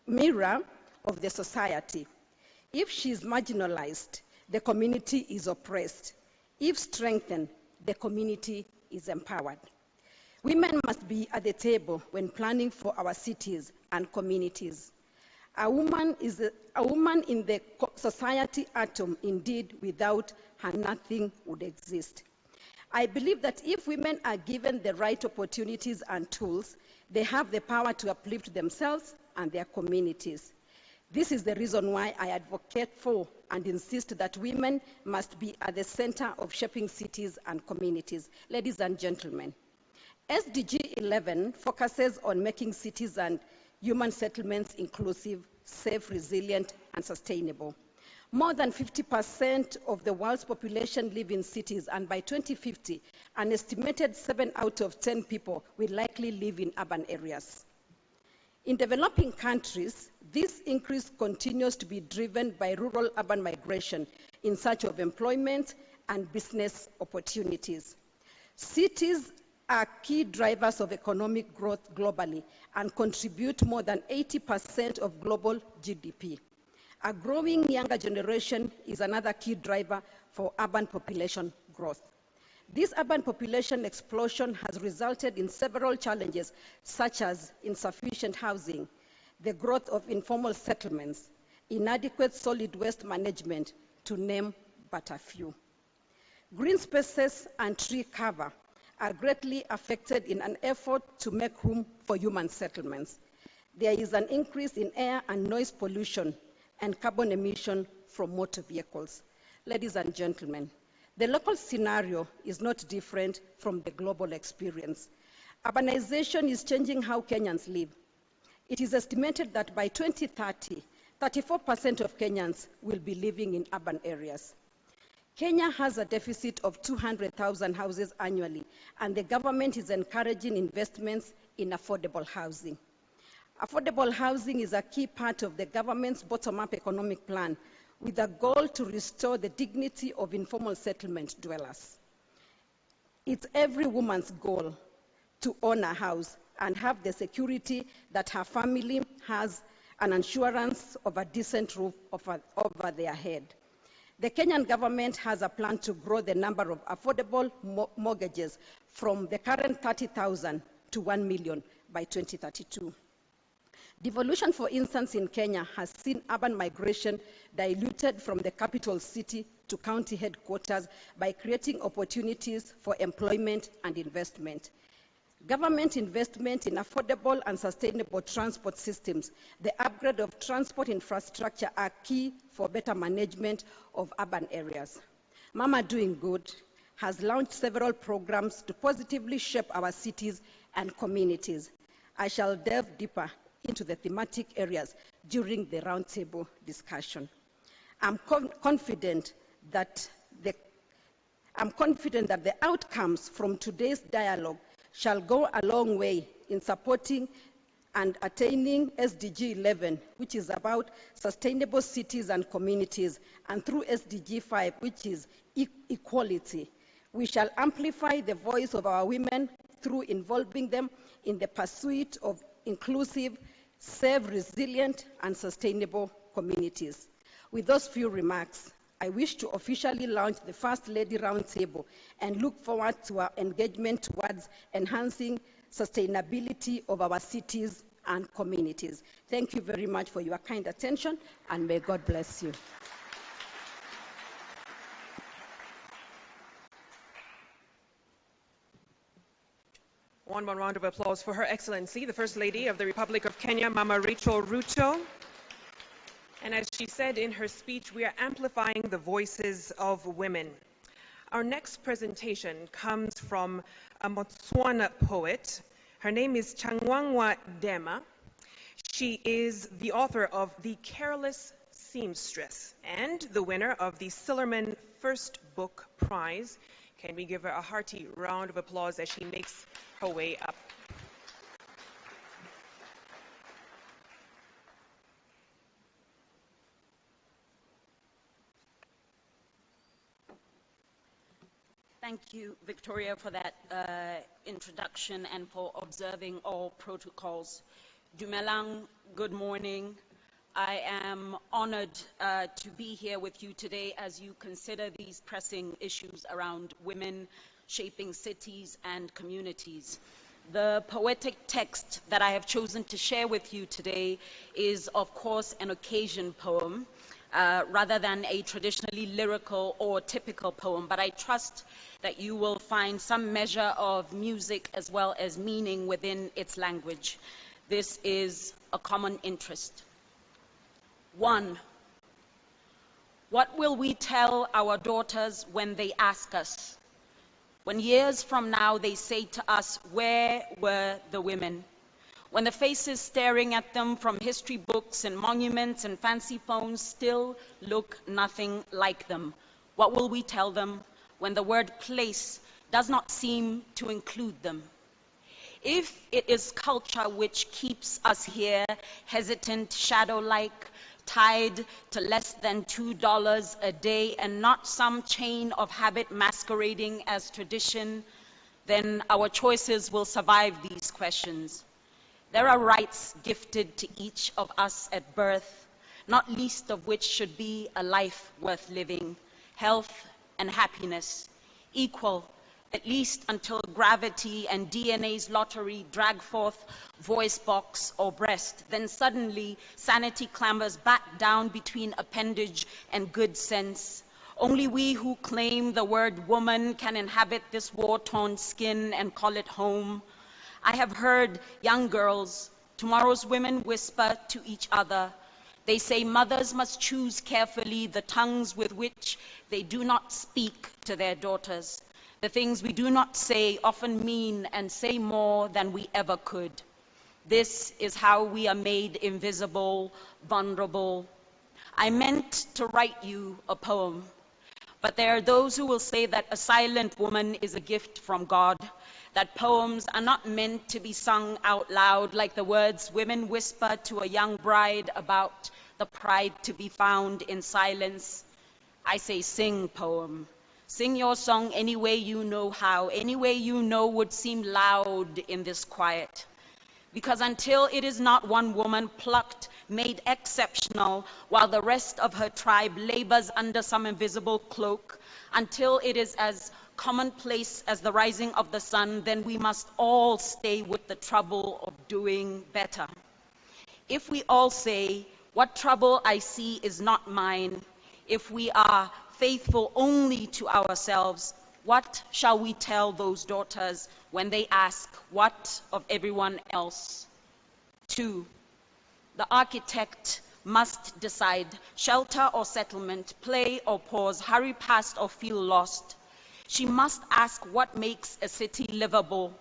mirror of the society. If she is marginalized, the community is oppressed. If strengthened, the community is empowered. Women must be at the table when planning for our cities and communities. A woman in the society atom, indeed, without her nothing would exist. I believe that if women are given the right opportunities and tools, they have the power to uplift themselves and their communities. This is the reason why I advocate for and insist that women must be at the center of shaping cities and communities. Ladies and gentlemen, SDG 11 focuses on making cities and human settlements inclusive, safe, resilient, and sustainable. More than 50% of the world's population live in cities, and by 2050, an estimated 7 out of 10 people will likely live in urban areas. In developing countries, this increase continues to be driven by rural-urban migration in search of employment and business opportunities. Cities are key drivers of economic growth globally and contribute more than 80% of global GDP. A growing younger generation is another key driver for urban population growth. This urban population explosion has resulted in several challenges, such as insufficient housing, the growth of informal settlements, inadequate solid waste management, to name but a few. Green spaces and tree cover are greatly affected in an effort to make room for human settlements. There is an increase in air and noise pollution and carbon emission from motor vehicles. Ladies and gentlemen, the local scenario is not different from the global experience. Urbanization is changing how Kenyans live. It is estimated that by 2030, 34% of Kenyans will be living in urban areas. Kenya has a deficit of 200,000 houses annually, and the government is encouraging investments in affordable housing. Affordable housing is a key part of the government's bottom-up economic plan, with a goal to restore the dignity of informal settlement dwellers. It's every woman's goal to own a house and have the security that her family has an assurance of a decent roof over their head. The Kenyan government has a plan to grow the number of affordable mortgages from the current 30,000 to 1 million by 2032. Devolution, for instance, in Kenya has seen urban migration diluted from the capital city to county headquarters by creating opportunities for employment and investment. Government investment in affordable and sustainable transport systems, the upgrade of transport infrastructure are key for better management of urban areas. Mama Doing Good has launched several programs to positively shape our cities and communities. I shall delve deeper into the thematic areas during the roundtable discussion. I'm confident that the outcomes from today's dialogue shall go a long way in supporting and attaining SDG 11, which is about sustainable cities and communities, and through SDG 5, which is equality. We shall amplify the voice of our women through involving them in the pursuit of inclusive, safe, resilient, and sustainable communities. With those few remarks, I wish to officially launch the First Lady Roundtable and look forward to our engagement towards enhancing sustainability of our cities and communities. Thank you very much for your kind attention, and may God bless you. One more round of applause for Her Excellency, the First Lady of the Republic of Kenya, Mama Rachel Ruto. And as she said in her speech, we are amplifying the voices of women. Our next presentation comes from a Botswana poet. Her name is Changwangwa Dema. She is the author of The Careless Seamstress and the winner of the Sillerman First Book Prize. Can we give her a hearty round of applause as she makes her way up? Thank you, Victoria, for that introduction and for observing all protocols. Dumelang, good morning. I am honored to be here with you today as you consider these pressing issues around women shaping cities and communities. The poetic text that I have chosen to share with you today is, of course, an occasion poem, rather than a traditionally lyrical or typical poem, but I trust that you will find some measure of music as well as meaning within its language. This is a common interest. 1. What will we tell our daughters when they ask us? When years from now they say to us, where were the women? When the faces staring at them from history books and monuments and fancy phones still look nothing like them, what will we tell them when the word place does not seem to include them? If it is culture which keeps us here, hesitant, shadow-like, tied to less than $2 a day and not some chain of habit masquerading as tradition, then our choices will survive these questions. There are rights gifted to each of us at birth, not least of which should be a life worth living, health and happiness, equal, at least until gravity and DNA's lottery drag forth voice box or breast. Then suddenly sanity clambers back down between appendage and good sense. Only we who claim the word woman can inhabit this war-torn skin and call it home. I have heard young girls, tomorrow's women, whisper to each other. They say mothers must choose carefully the tongues with which they do not speak to their daughters. The things we do not say often mean and say more than we ever could. This is how we are made invisible, vulnerable. I meant to write you a poem, but there are those who will say that a silent woman is a gift from God, that poems are not meant to be sung out loud like the words women whisper to a young bride about the pride to be found in silence. I say sing, poem. Sing your song any way you know how, any way you know would seem loud in this quiet. Because until it is not one woman plucked, made exceptional, while the rest of her tribe labors under some invisible cloak, until it is as commonplace as the rising of the sun, then we must all stay with the trouble of doing better. If we all say, what trouble I see is not mine, if we are faithful only to ourselves, what shall we tell those daughters when they ask, what of everyone else? 2. The architect must decide, shelter or settlement, play or pause, hurry past or feel lost. She must ask what makes a city livable.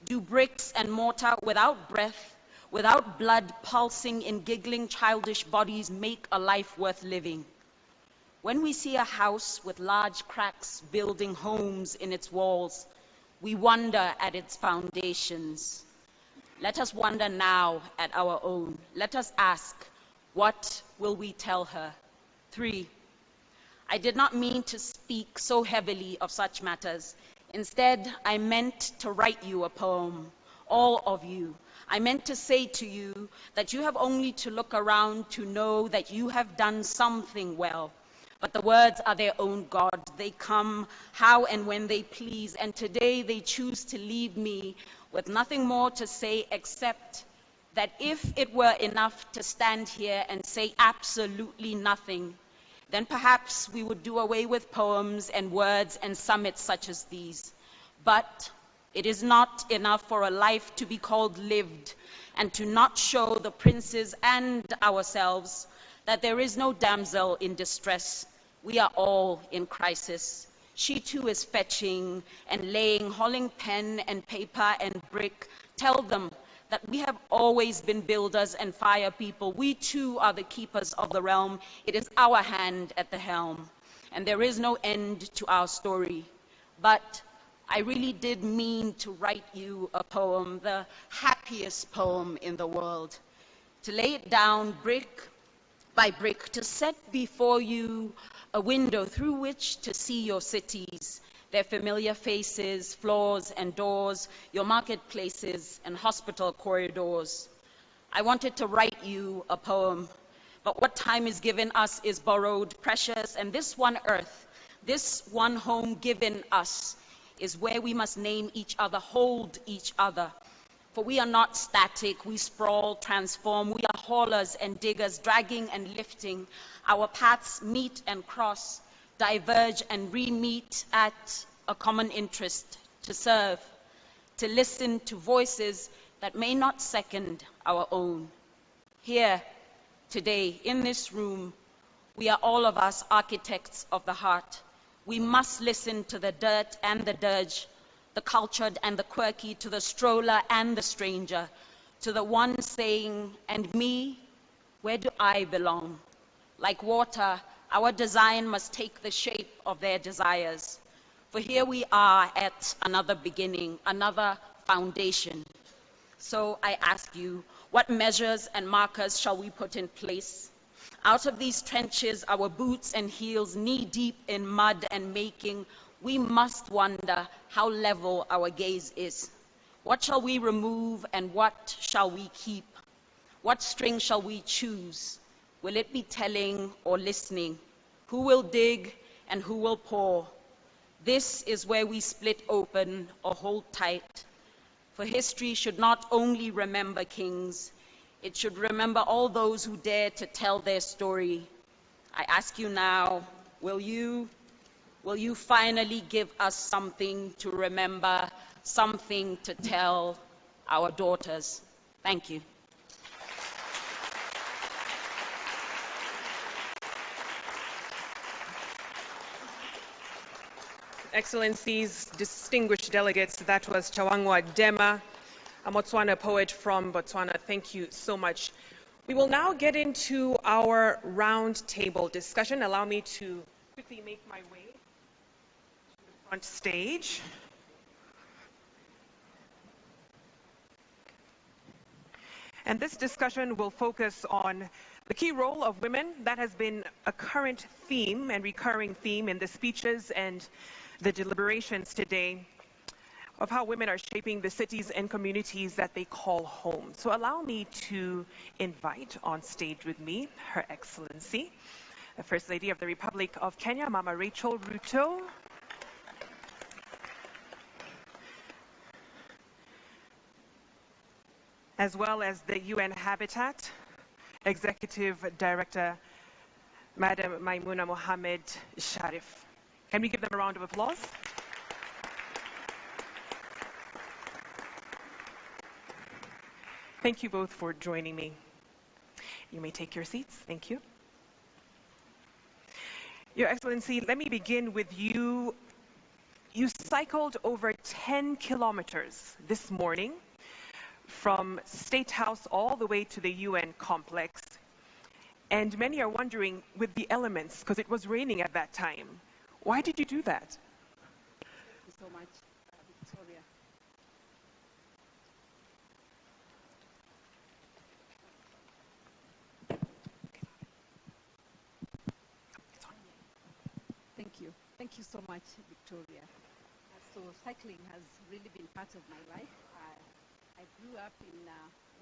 Do bricks and mortar without breath, without blood pulsing in giggling childish bodies make a life worth living? When we see a house with large cracks building homes in its walls, we wonder at its foundations. Let us wonder now at our own. Let us ask, what will we tell her? 3. I did not mean to speak so heavily of such matters. Instead, I meant to write you a poem, all of you. I meant to say to you that you have only to look around to know that you have done something well. But the words are their own God. They come how and when they please, and today they choose to leave me with nothing more to say except that if it were enough to stand here and say absolutely nothing, then perhaps we would do away with poems and words and summits such as these. But it is not enough for a life to be called lived and to not show the princes and ourselves that there is no damsel in distress. We are all in crisis. She too is fetching and laying, hauling pen and paper and brick. Tell them that we have always been builders and fire people. We too are the keepers of the realm. It is our hand at the helm, and there is no end to our story. But I really did mean to write you a poem, the happiest poem in the world, to lay it down brick by brick, to set before you a window through which to see your cities, their familiar faces, floors and doors, your marketplaces and hospital corridors. I wanted to write you a poem, but what time is given us is borrowed, precious, and this one earth, this one home given us is where we must name each other, hold each other. For we are not static, we sprawl, transform, we are haulers and diggers, dragging and lifting. Our paths meet and cross, diverge and re-meet at a common interest, to serve, to listen to voices that may not second our own. Here, today, in this room, we are all of us architects of the heart. We must listen to the dirt and the dirge, the cultured and the quirky, to the stroller and the stranger, to the one saying, and me, where do I belong? Like water, our design must take the shape of their desires. For here we are at another beginning, another foundation. So I ask you, what measures and markers shall we put in place? Out of these trenches, our boots and heels knee-deep in mud and making, we must wonder how level our gaze is. What shall we remove and what shall we keep? What string shall we choose? Will it be telling or listening? Who will dig and who will pour? This is where we split open or hold tight. For history should not only remember kings, it should remember all those who dare to tell their story. I ask you now, will you finally give us something to remember, something to tell our daughters? Thank you. Excellencies, distinguished delegates, that was Chawangwa Dema, a Botswana poet from Botswana. Thank you so much. We will now get into our roundtable discussion. Allow me to quickly make my way to the front stage. And this discussion will focus on the key role of women. That has been a current theme and recurring theme in the speeches and the deliberations today of how women are shaping the cities and communities that they call home. So allow me to invite on stage with me Her Excellency, the First Lady of the Republic of Kenya, Mama Rachel Ruto. As well as the UN Habitat Executive Director, Madam Maimuna Mohammed Sharif. Can we give them a round of applause? Thank you both for joining me. You may take your seats. Thank you. Your Excellency, let me begin with you. You cycled over 10 kilometers this morning from State House all the way to the UN complex. And many are wondering, with the elements, because it was raining at that time, why did you do that? Thank you so much, Victoria. Thank you. Thank you so much, Victoria. So cycling has really been part of my life. I grew up in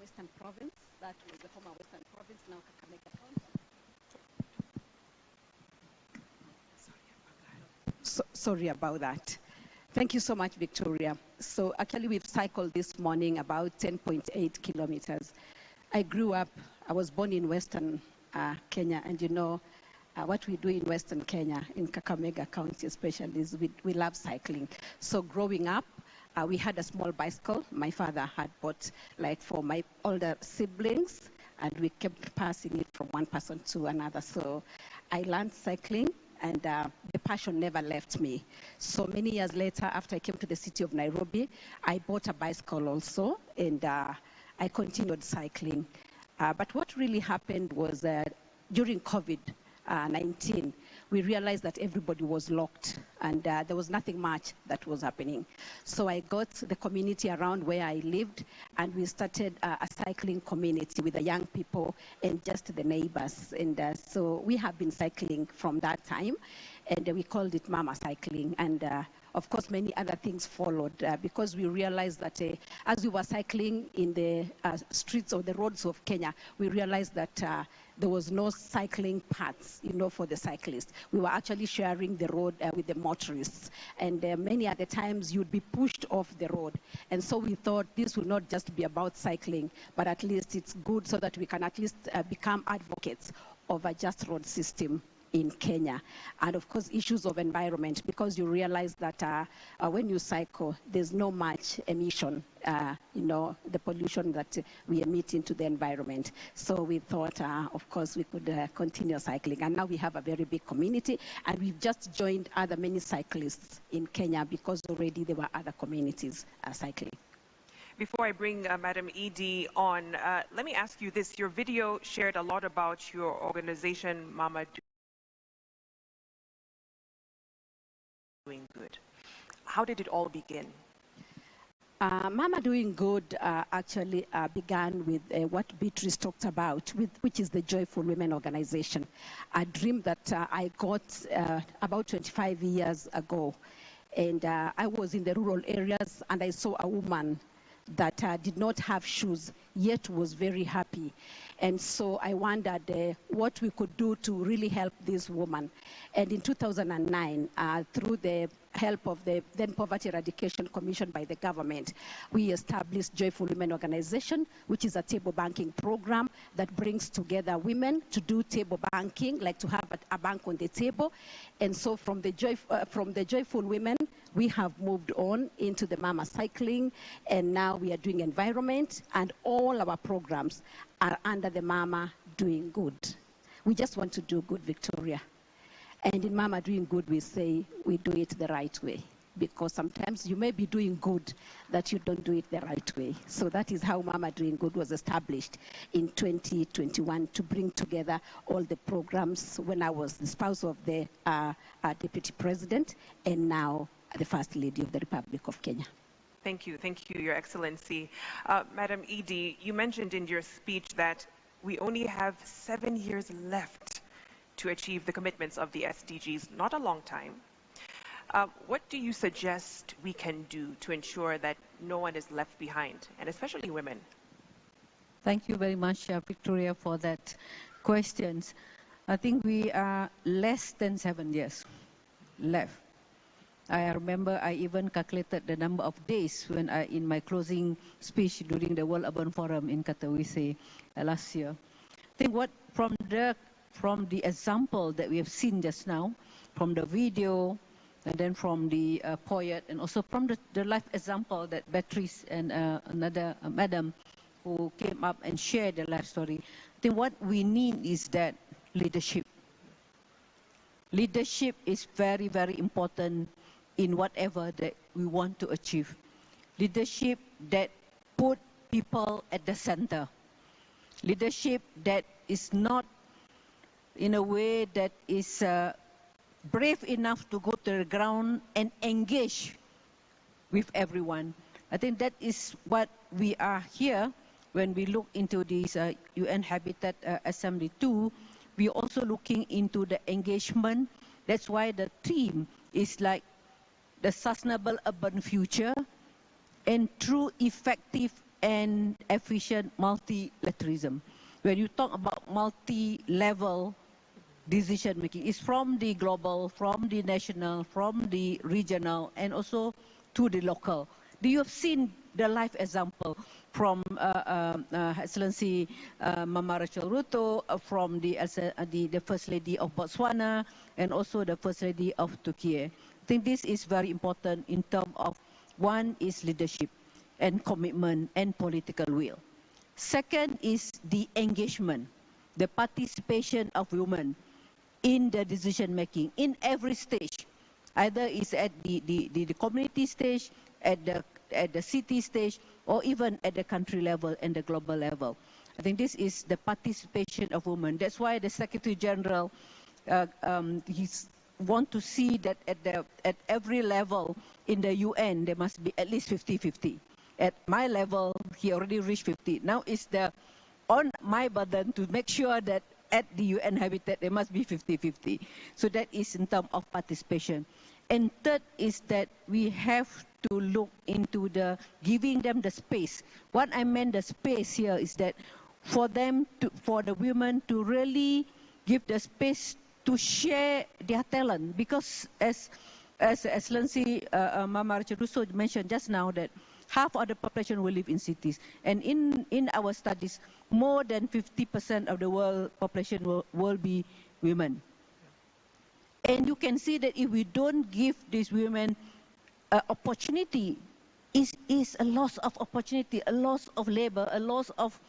Western Province. That was the former Western Province, now Kakamega County. Sorry about that. Thank you so much, Victoria. So actually we've cycled this morning about 10.8 kilometers. I grew up, I was born in Western Kenya, and you know, what we do in Western Kenya, in Kakamega County especially, is we love cycling. So growing up, we had a small bicycle my father had bought, like for my older siblings, and we kept passing it from one person to another. So I learned cycling, and the passion never left me. So many years later, after I came to the city of Nairobi, I bought a bicycle also, and I continued cycling. But what really happened was during COVID-19, we realized that everybody was locked, and there was nothing much that was happening. So I got the community around where I lived, and we started a cycling community with the young people and just the neighbors. And so we have been cycling from that time, and we called it Mama Cycling. And of course, many other things followed because we realized that as we were cycling in the streets or the roads of Kenya, we realized that there was no cycling paths, for the cyclists. We were actually sharing the road with the motorists, and many other times you'd be pushed off the road. And so we thought this would not just be about cycling, but at least it's good so that we can at least become advocates of a just road system in Kenya. And of course, issues of environment, because you realize that when you cycle, there's no much emission, the pollution that we emit into the environment. So we thought, of course, we could continue cycling. And now we have a very big community, and we've just joined other many cyclists in Kenya because already there were other communities cycling. Before I bring Madam Edie on, let me ask you this. Your video shared a lot about your organization, Mama Doing Good. How did it all begin? Mama Doing Good actually began with what Beatrice talked about, which is the Joyful Women Organization, a dream that I got about 25 years ago. And I was in the rural areas, and I saw a woman that did not have shoes, yet was very happy. And so I wondered what we could do to really help this woman. And in 2009, through the help of the then Poverty Eradication Commission by the government, we established Joyful Women Organization, which is a table banking program that brings together women to do table banking, like to have a bank on the table. And so from the Joyful Women, we have moved on into the Mama Cycling, and now we are doing environment, and all our programs are under the Mama Doing Good. We just want to do good, Victoria. And in Mama Doing Good, we say we do it the right way, because sometimes you may be doing good that you don't do it the right way. So that is how Mama Doing Good was established in 2021, to bring together all the programs when I was the spouse of the Deputy President, and now the First Lady of the Republic of Kenya. Thank you, Your Excellency. Madam Edie, you mentioned in your speech that we only have 7 years left to achieve the commitments of the SDGs, not a long time. What do you suggest we can do to ensure that no one is left behind, and especially women? Thank you very much, Victoria, for that question. I think we are less than 7 years left. I remember I even calculated the number of days when in my closing speech during the World Urban Forum in Katowice last year. I think from the example that we have seen just now, from the video, and then from the poet, and also from the life example that Beatrice and another madam who came up and shared their life story, I think what we need is that leadership. Leadership is very, very important in whatever that we want to achieve. Leadership that put people at the center. Leadership that is not in a way that is brave enough to go to the ground and engage with everyone. I think that is what we are here when we look into this UN Habitat Assembly 2. We're also looking into the engagement. That's why the theme is like the sustainable urban future and true, effective and efficient multilateralism. When you talk about multi-level decision making, it's from the global, from the national, from the regional, and also to the local. Do you have seen the life example from Excellency Mama Rachel Ruto, from the First Lady of Botswana, and also the First Lady of Turkey? I think this is very important in terms of, one is leadership and commitment and political will. Second is the engagement, the participation of women in the decision making in every stage, either is at the community stage, at the city stage, or even at the country level and the global level. I think this is the participation of women. That's why the Secretary General he's want to see that at every level in the UN there must be at least 50-50. At my level, he already reached 50. Now it's on my burden to make sure that at the UN Habitat there must be 50-50. So that is in terms of participation. And third is that we have to look into the giving them the space. What I meant the space here is that for them to, for the women to really give the space to share their talent, because as Excellency Mama Rachel Russo mentioned just now, that half of the population will live in cities, and in our studies, more than 50% of the world population will be women. And you can see that if we don't give these women opportunity, is a loss of opportunity, a loss of labor, a loss of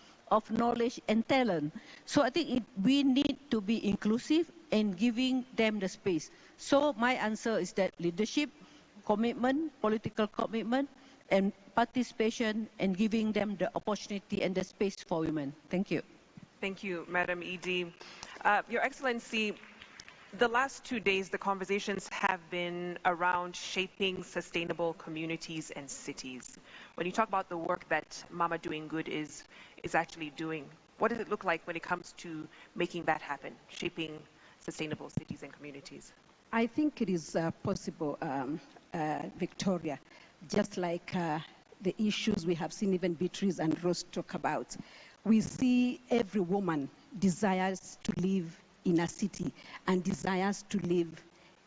knowledge and talent. So I think we need to be inclusive and giving them the space. So my answer is that leadership, commitment, political commitment, and participation, and giving them the opportunity and the space for women. Thank you. Thank you, Madam ED. Your Excellency, the last 2 days, the conversations have been around shaping sustainable communities and cities. When you talk about the work that Mama Doing Good is actually doing, what does it look like when it comes to making that happen, shaping sustainable cities and communities? I think it is possible, Victoria, just like the issues we have seen even Beatrice and Rose talk about. We see every woman desires to live in a city and desires to live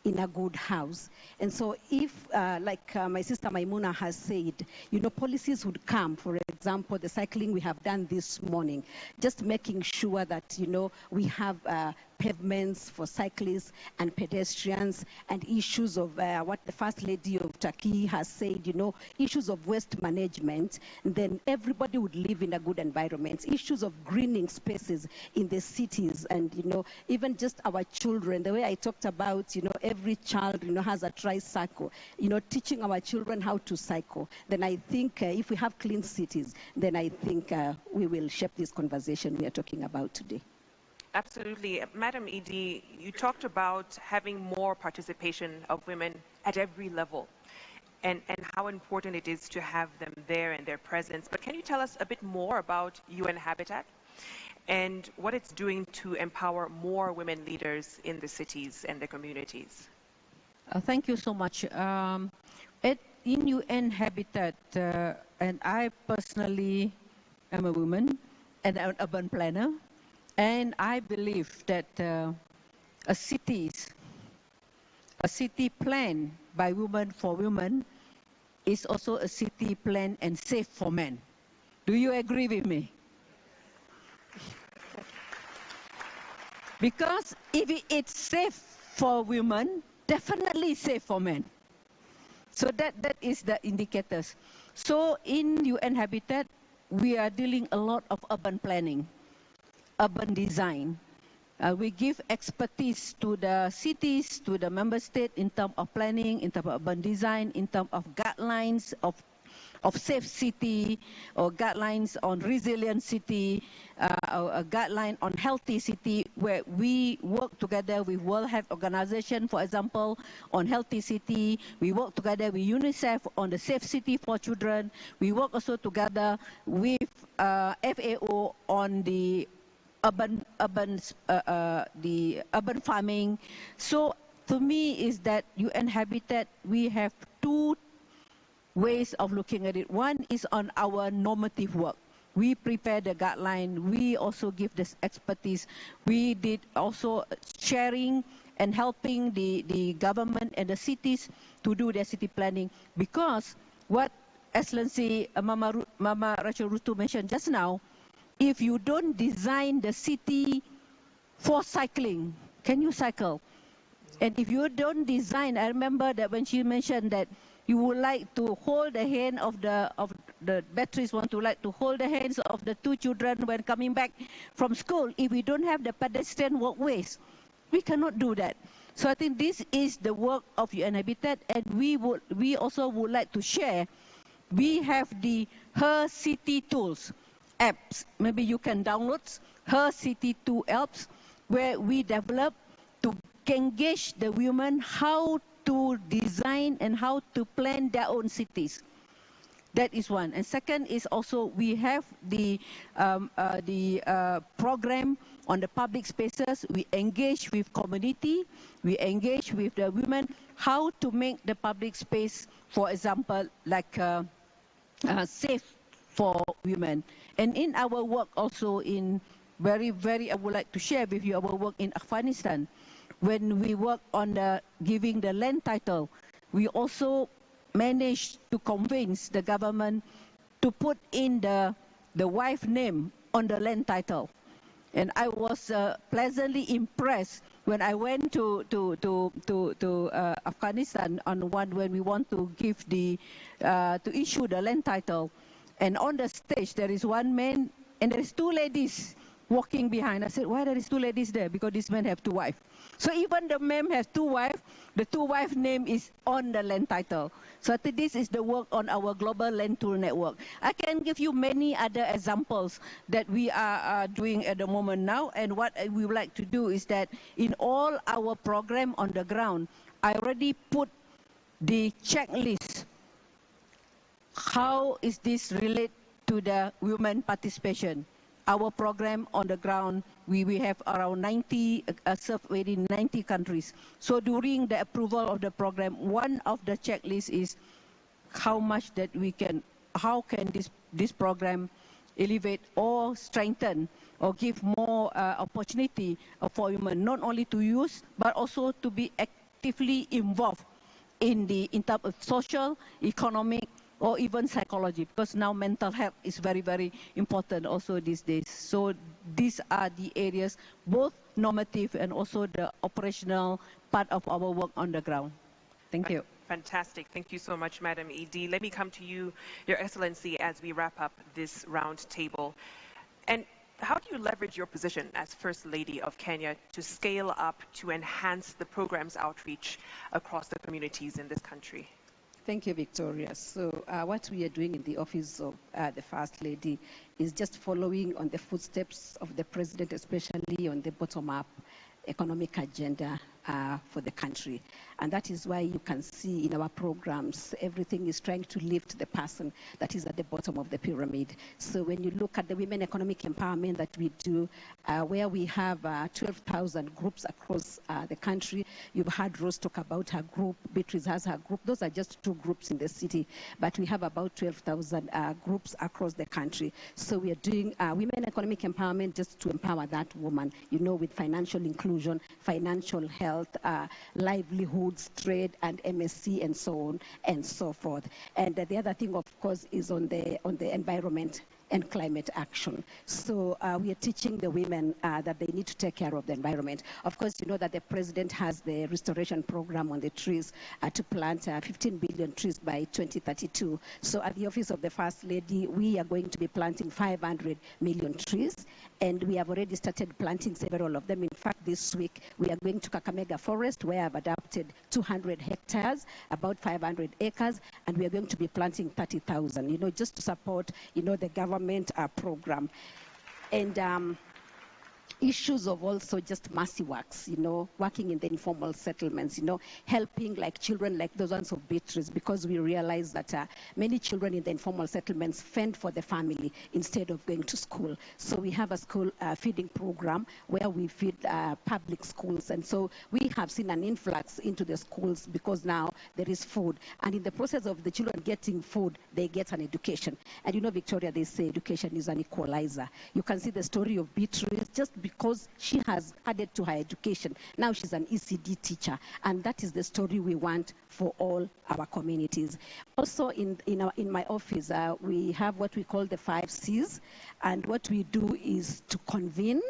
in a good house. And so if, like my sister Maimuna has said, policies would come, for example, the cycling we have done this morning, just making sure that, we have pavements for cyclists and pedestrians, and issues of what the First Lady of Turkey has said, issues of waste management, then everybody would live in a good environment. Issues of greening spaces in the cities, and, even just our children, the way I talked about, every child, has a tricycle, teaching our children how to cycle, then I think if we have clean cities, then I think we will shape this conversation we are talking about today. Absolutely. Madam ED, you talked about having more participation of women at every level, and how important it is to have them there and their presence. But can you tell us a bit more about UN Habitat and what it's doing to empower more women leaders in the cities and the communities? Thank you so much. In UN Habitat, and I personally am a woman and an urban planner, and I believe that a city planned by women for women is also a city planned and safe for men. Do you agree with me? Because if it's safe for women, definitely safe for men. So that is the indicators. So in UN Habitat, we are dealing a lot of urban planning, urban design. We give expertise to the cities, to the member state in terms of planning, in terms of urban design, in terms of guidelines of safe city, or guidelines on resilient city, a guideline on healthy city, where we work together with World Health Organization, for example, on healthy city. We work together with UNICEF on the safe city for children. We work also together with FAO on the urban farming. So to me is that UN Habitat, we have two ways of looking at it. One is on our normative work. We prepare the guideline. We also give this expertise. We did also sharing and helping the government and the cities to do their city planning. Because what Excellency Mama Rachel Rutu mentioned just now, if you don't design the city for cycling, can you cycle? And if you don't design, I remember that when she mentioned that you would like to hold the hand of the Beatrice want to like to hold the hands of the two children when coming back from school. If we don't have the pedestrian walkways, we cannot do that. So I think this is the work of UN Habitat, and we also would like to share. We have the Her City Tools apps. Maybe you can download Her City 2 apps, where we develop to engage the women how to design and how to plan their own cities. That is one. And second is also we have the program on the public spaces. We engage with community, we engage with the women, how to make the public space, for example, like safe for women. And in our work also in I would like to share with you our work in Afghanistan. When we work on giving the land title, we also managed to convince the government to put in the wife name on the land title. And I was pleasantly impressed when I went to Afghanistan when we want to give to issue the land title. And on the stage there is one man and there is two ladies walking behind. I said, why there is two ladies there? Because this man have two wives. So even the man has two wives, the two wife name is on the land title. So I think this is the work on our global land tool network. I can give you many other examples that we are doing at the moment now. And what we would like to do is that in all our program on the ground, I already put the checklist. How is this relate to the women participation? Our program on the ground, we have around 90, served within 90 countries. So during the approval of the program, one of the checklists is how much that we can, how can this program elevate or strengthen or give more opportunity for women, not only to use, but also to be actively involved in terms of social, economic, or even psychology, because now mental health is very, very important also these days. So these are the areas, both normative and also the operational part of our work on the ground. Thank you. Fantastic. Thank you so much, Madam ED. Let me come to you, Your Excellency, as we wrap up this round table. And how do you leverage your position as First Lady of Kenya to scale up, to enhance the program's outreach across the communities in this country? Thank you, Victoria. So what we are doing in the office of the First Lady is just following on the footsteps of the President, especially on the bottom-up economic agenda for the country. And that is why you can see in our programs, everything is trying to lift the person that is at the bottom of the pyramid. So when you look at the women economic empowerment that we do, where we have 12,000 groups across the country, you've heard Rose talk about her group, Beatrice has her group. Those are just 2 groups in the city, but we have about 12,000 groups across the country. So we are doing women economic empowerment just to empower that woman, you know, with financial inclusion, financial health, livelihoods, trade, and MSc, and so on and so forth. And the other thing, of course, is on the environment and climate action. So we are teaching the women that they need to take care of the environment. Of course, you know that the president has the restoration program on the trees to plant 15 billion trees by 2032. So at the office of the First Lady, we are going to be planting 500 million trees, and we have already started planting several of them. In fact, this week, we are going to Kakamega Forest, where I've adapted 200 hectares, about 500 acres, and we are going to be planting 30,000, you know, just to support, you know, the government program. And issues of also just mercy works, you know, working in the informal settlements, you know, helping like children like those ones of Beatrice, because we realize that many children in the informal settlements fend for the family instead of going to school. So we have a school feeding program where we feed public schools, and so we have seen an influx into the schools because now there is food, and in the process of the children getting food, they get an education. And you know, Victoria, they say education is an equalizer. You can see the story of Beatrice, just because she has added to her education. Now she's an ECD teacher, and that is the story we want for all our communities. Also in my office, we have what we call the 5 C's, and what we do is to convene,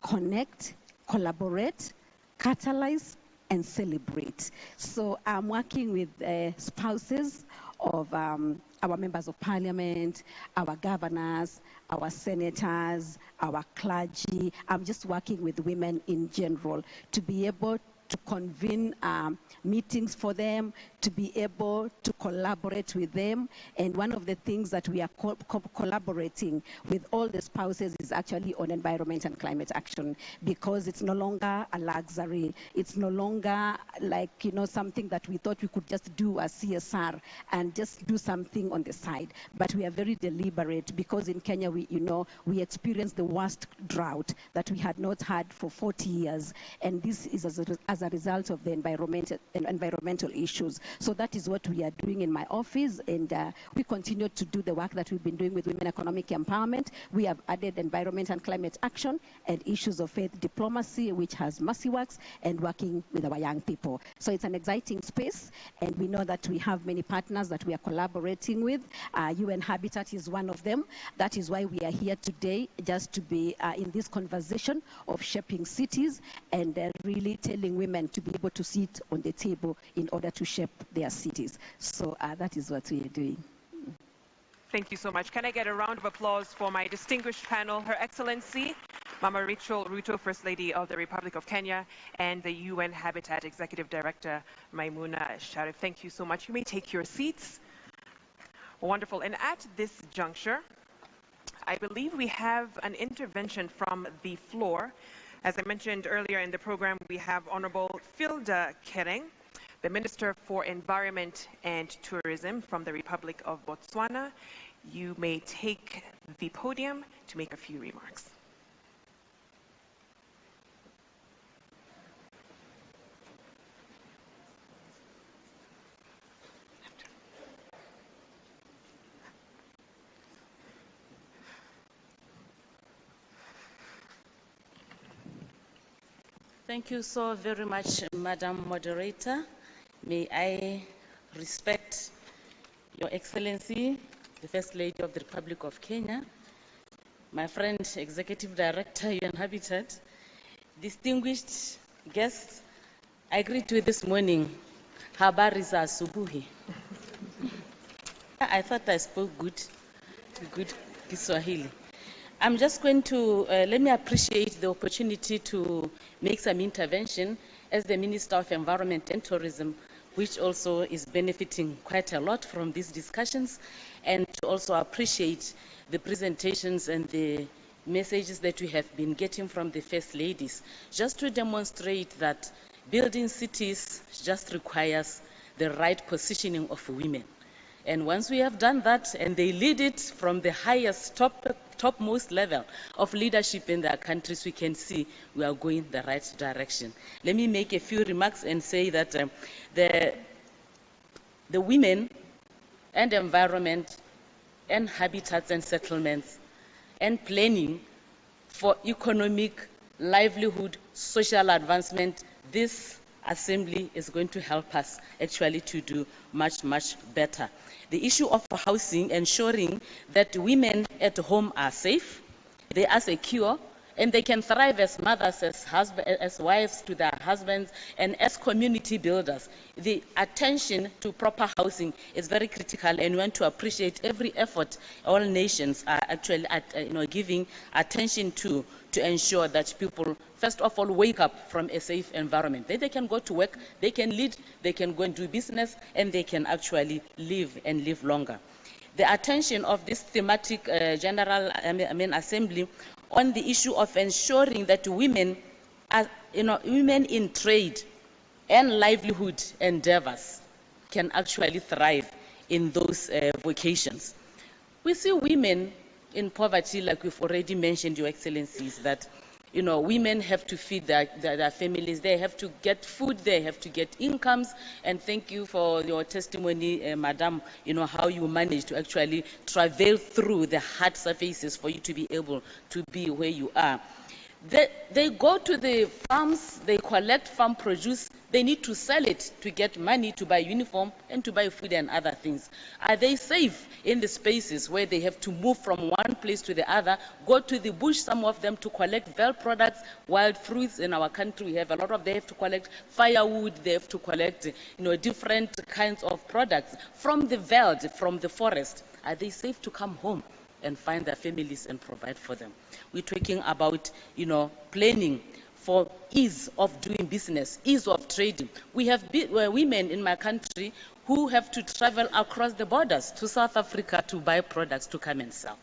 connect, collaborate, catalyze, and celebrate. So I'm working with spouses of our members of parliament, our governors, our senators, our clergy. I'm just working with women in general to be able to convene meetings for them, to be able to collaborate with them. And one of the things that we are collaborating with all the spouses is actually on environment and climate action, because it's no longer a luxury. It's no longer like, something that we thought we could just do as CSR and just do something on the side. But we are very deliberate, because in Kenya, we experienced the worst drought that we had not had for 40 years. And this is as a result of the environmental issues. So that is what we are doing in my office. And we continue to do the work that we've been doing with women economic empowerment. We have added environment and climate action and issues of faith diplomacy, which has mercy works, and working with our young people. So it's an exciting space, and we know that we have many partners that we are collaborating with. UN Habitat is one of them. That is why we are here today, just to be in this conversation of shaping cities and really telling women to be able to sit on the table in order to shape their cities. So that is what we are doing. Thank you so much. Can I get a round of applause for my distinguished panel, Her Excellency, Mama Rachel Ruto, First Lady of the Republic of Kenya, and the UN Habitat Executive Director, Maimuna Sharif. Thank you so much. You may take your seats. Wonderful. And at this juncture, I believe we have an intervention from the floor. As I mentioned earlier in the program, we have Honorable Filda Kereng, the Minister for Environment and Tourism from the Republic of Botswana. You may take the podium to make a few remarks. Thank you so very much, Madam Moderator. May I respect Your Excellency, the First Lady of the Republic of Kenya, my friend, Executive Director, UN Habitat, distinguished guests, I greet you this morning. Habari za asubuhi. I thought I spoke good Kiswahili. I'm just going to, let me appreciate the opportunity to make some intervention as the Minister of Environment and Tourism, which also is benefiting quite a lot from these discussions, and to also appreciate the presentations and the messages that we have been getting from the First Ladies, just to demonstrate that building cities just requires the right positioning of women. And once we have done that, and they lead it from the highest, topmost level of leadership in their countries, we can see we are going the right direction. Let me make a few remarks and say that the women and environment and habitats and settlements and planning for economic, livelihood, social advancement, this assembly is going to help us actually to do much, much better. The issue of housing, ensuring that women at home are safe, they are secure, and they can thrive as mothers, as wives to their husbands, and as community builders. The attention to proper housing is very critical, and we want to appreciate every effort all nations are actually giving attention to ensure that people, first of all, wake up from a safe environment. They can go to work, they can lead, they can go and do business, and they can actually live and live longer. The attention of this thematic general assembly on the issue of ensuring that women are, women in trade and livelihood endeavors can actually thrive in those vocations. We see women in poverty, like we've already mentioned, Your Excellencies, that women have to feed their families, they have to get food, they have to get incomes, and thank you for your testimony, Madam, how you managed to actually travel through the hard surfaces for you to be able to be where you are. They go to the farms, they collect farm produce, they need to sell it to get money to buy uniform and to buy food and other things. Are they safe in the spaces where they have to move from one place to the other, go to the bush, some of them to collect veil products, wild fruits in our country, we have a lot of, they have to collect firewood, they have to collect different kinds of products from the veld, from the forest. Are they safe to come home and find their families and provide for them? We're talking about, planning for ease of doing business, ease of trading. We have women in my country who have to travel across the borders to South Africa to buy products to come and sell.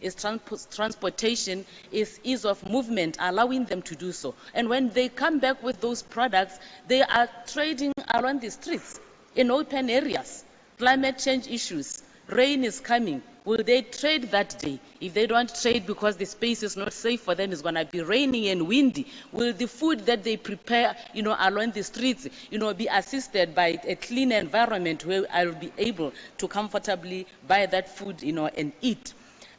Is transportation, is ease of movement, allowing them to do so. And when they come back with those products, they are trading around the streets, in open areas. Climate change issues, rain is coming. Will they trade that day? If they don't trade because the space is not safe for them, it's going to be raining and windy. Will the food that they prepare, along the streets, be assisted by a clean environment where I'll be able to comfortably buy that food, and eat?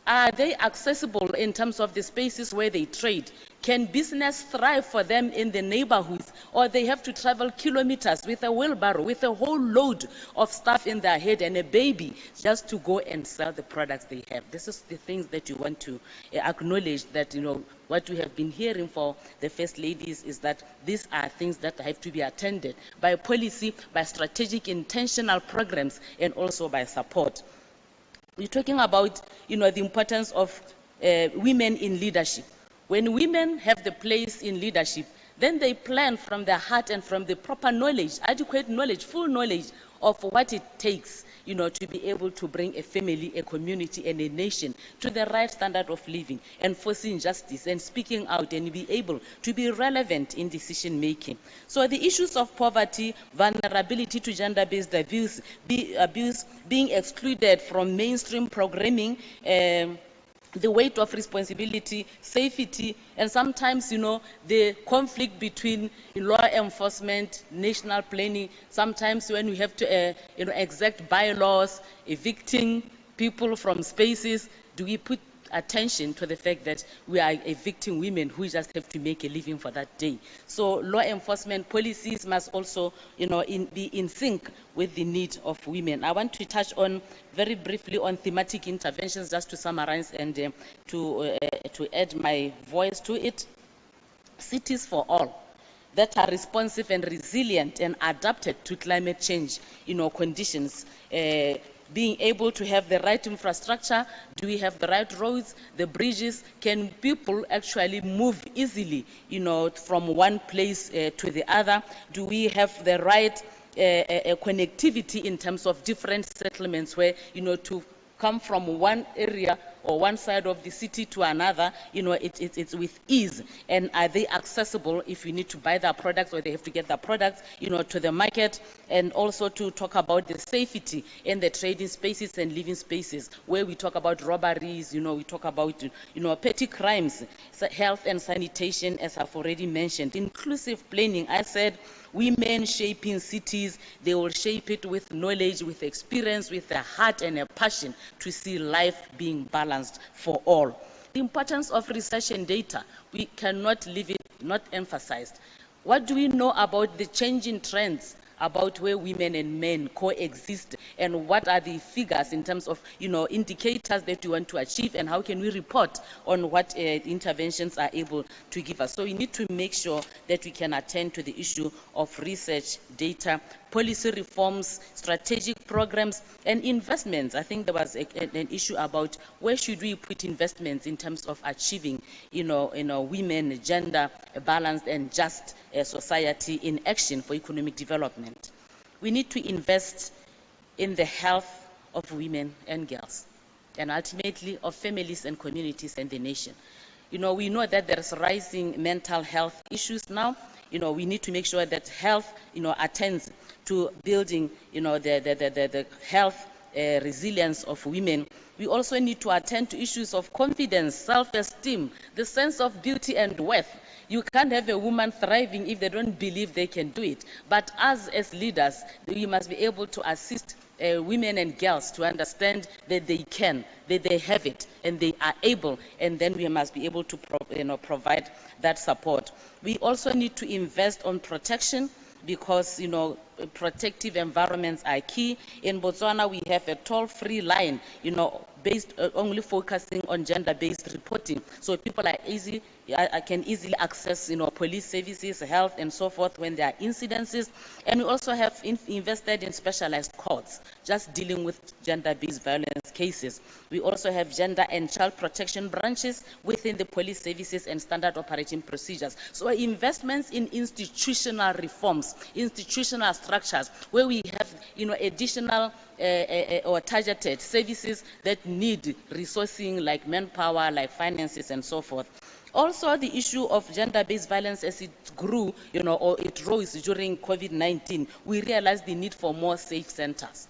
Are they accessible in terms of the spaces where they trade? Can business thrive for them in the neighborhoods, or they have to travel kilometers with a wheelbarrow, with a whole load of stuff in their head and a baby just to go and sell the products they have? This is the things that you want to acknowledge, that, what we have been hearing for the First Ladies is that these are things that have to be attended by policy, by strategic intentional programs, and also by support. We're talking about, the importance of women in leadership. When women have the place in leadership, then they plan from their heart and from the proper knowledge, adequate knowledge, full knowledge of what it takes, to be able to bring a family, a community, and a nation to the right standard of living, enforcing justice and speaking out, and be able to be relevant in decision making. So the issues of poverty, vulnerability to gender-based abuse, being excluded from mainstream programming, the weight of responsibility, safety, and sometimes, the conflict between law enforcement, national planning. Sometimes when we have to, exact bylaws, evicting people from spaces, do we put attention to the fact that we are evicting women who just have to make a living for that day? So law enforcement policies must also, be in sync with the need of women. I want to touch on very briefly on thematic interventions, just to summarize and to add my voice to it. Cities for all, that are responsive and resilient and adapted to climate change, conditions. Being able to have the right infrastructure. Do we have the right roads, the bridges? Can people actually move easily, from one place to the other? Do we have the right connectivity in terms of different settlements where, to come from one area or one side of the city to another, it's with ease? And are they accessible if you need to buy their products, or they have to get their products, to the market? And also to talk about the safety in the trading spaces and living spaces, where we talk about robberies, we talk about, petty crimes, health and sanitation, as I've already mentioned. Inclusive planning, I said, women shaping cities, they will shape it with knowledge, with experience, with a heart and a passion to see life being balanced for all. The importance of research and data, we cannot leave it not emphasized. What do we know about the changing trends about where women and men coexist, and what are the figures in terms of, indicators that we want to achieve, and how can we report on what interventions are able to give us? So we need to make sure that we can attend to the issue of research, data, policy reforms, strategic programs, and investments. I think there was an issue about where should we put investments in terms of achieving, women, gender, a balanced and just society in action for economic development. We need to invest in the health of women and girls, and ultimately of families and communities and the nation. We know that there's rising mental health issues now. We need to make sure that health, attends to building, the health resilience of women. We also need to attend to issues of confidence, self-esteem, the sense of beauty and worth. You can't have a woman thriving if they don't believe they can do it. But us as leaders, we must be able to assist women and girls to understand that they can, that they have it, and they are able, and then we must be able to provide that support. We also need to invest on protection, because protective environments are key. In Botswana, we have a toll-free line, based only focusing on gender-based reporting, so people can easily access, police services, health, and so forth when there are incidences. And we also have invested in specialized courts just dealing with gender-based violence cases. We also have gender and child protection branches within the police services and standard operating procedures. So investments in institutional reforms, institutional structures, where we have, additional or targeted services that need resourcing like manpower, like finances, and so forth. Also, the issue of gender-based violence as it grew, or it rose during COVID-19, we realized the need for more safe centers,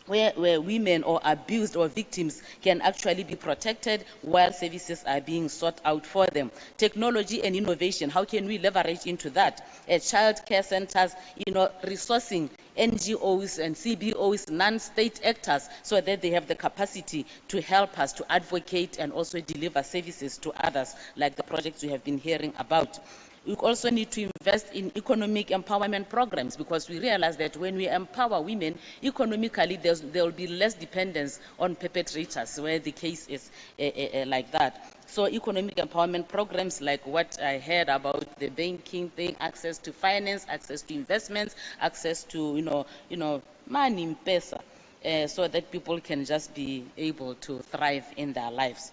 where women or abused or victims can actually be protected while services are being sought out for them. Technology and innovation, how can we leverage into that? Child care centers, resourcing NGOs and CBOs, non-state actors, so that they have the capacity to help us to advocate and also deliver services to others, like the projects we have been hearing about. We also need to invest in economic empowerment programs, because we realize that when we empower women economically, there will be less dependence on perpetrators where the case is like that. So economic empowerment programs like what I heard about, the banking thing, access to finance, access to investments, access to, money in pesa, so that people can just be able to thrive in their lives.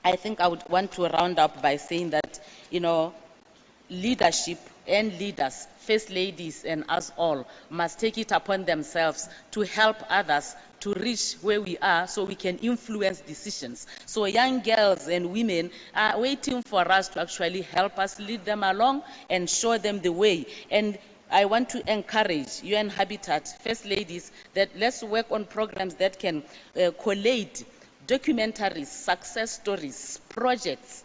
I think I would want to round up by saying that, leadership and leaders, first ladies and us all, must take it upon themselves to help others to reach where we are so we can influence decisions. So young girls and women are waiting for us to actually help us lead them along and show them the way. And I want to encourage UN Habitat, first ladies, that let's work on programs that can collate documentaries, success stories, projects,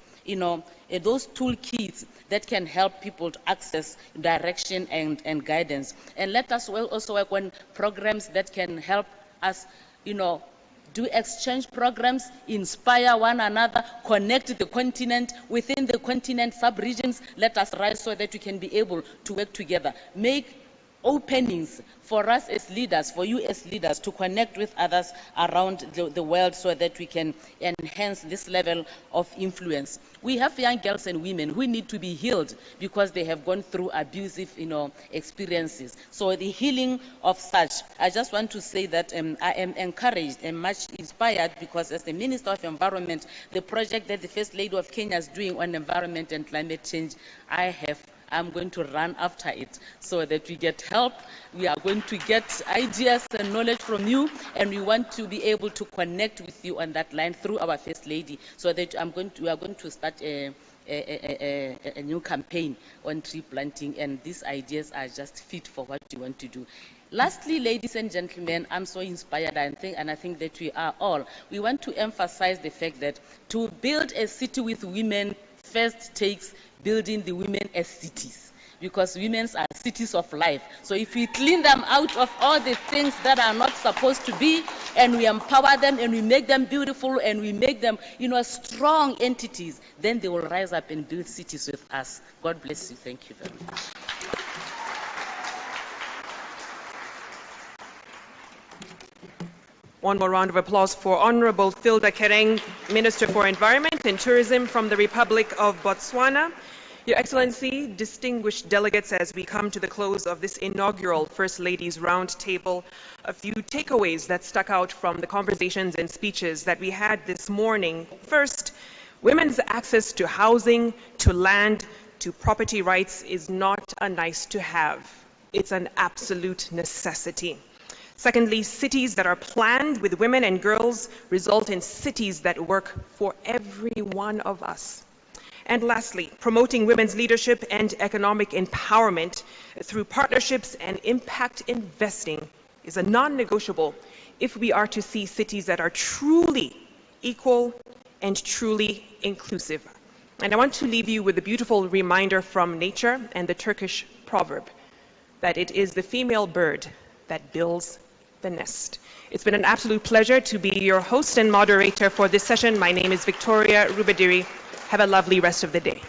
those toolkits that can help people to access direction and guidance. And let us also work on programs that can help us, do exchange programs, inspire one another, connect the continent. Within the continent sub-regions, let us rise so that we can be able to work together. Make openings for us as leaders, for you as leaders, to connect with others around the world so that we can enhance this level of influence. We have young girls and women who need to be healed because they have gone through abusive, experiences. So the healing of such, I just want to say that I am encouraged and much inspired, because as the Minister of Environment, the project that the First Lady of Kenya is doing on environment and climate change, I'm going to run after it so that we get help. We are going to get ideas and knowledge from you, and we want to be able to connect with you on that line through our First Lady, so that we are going to start a new campaign on tree planting, and these ideas are just fit for what we want to do. Lastly, ladies and gentlemen, I'm so inspired, and I think that we are all. We want to emphasize the fact that to build a city with women first takes building the women as cities, because women are cities of life. So if we clean them out of all the things that are not supposed to be, and we empower them, and we make them beautiful, and we make them, strong entities, then they will rise up and build cities with us. God bless you. Thank you very much. One more round of applause for Honorable Filda Kereng, Minister for Environment and Tourism from the Republic of Botswana. Your Excellency, distinguished delegates, as we come to the close of this inaugural First Ladies Roundtable, a few takeaways that stuck out from the conversations and speeches that we had this morning. First, women's access to housing, to land, to property rights is not a nice to have. It's an absolute necessity. Secondly, cities that are planned with women and girls result in cities that work for every one of us. And lastly, promoting women's leadership and economic empowerment through partnerships and impact investing is a non-negotiable if we are to see cities that are truly equal and truly inclusive. And I want to leave you with a beautiful reminder from nature and the Turkish proverb that it is the female bird that builds the nest. It's been an absolute pleasure to be your host and moderator for this session. My name is Victoria Rubadiri. Have a lovely rest of the day.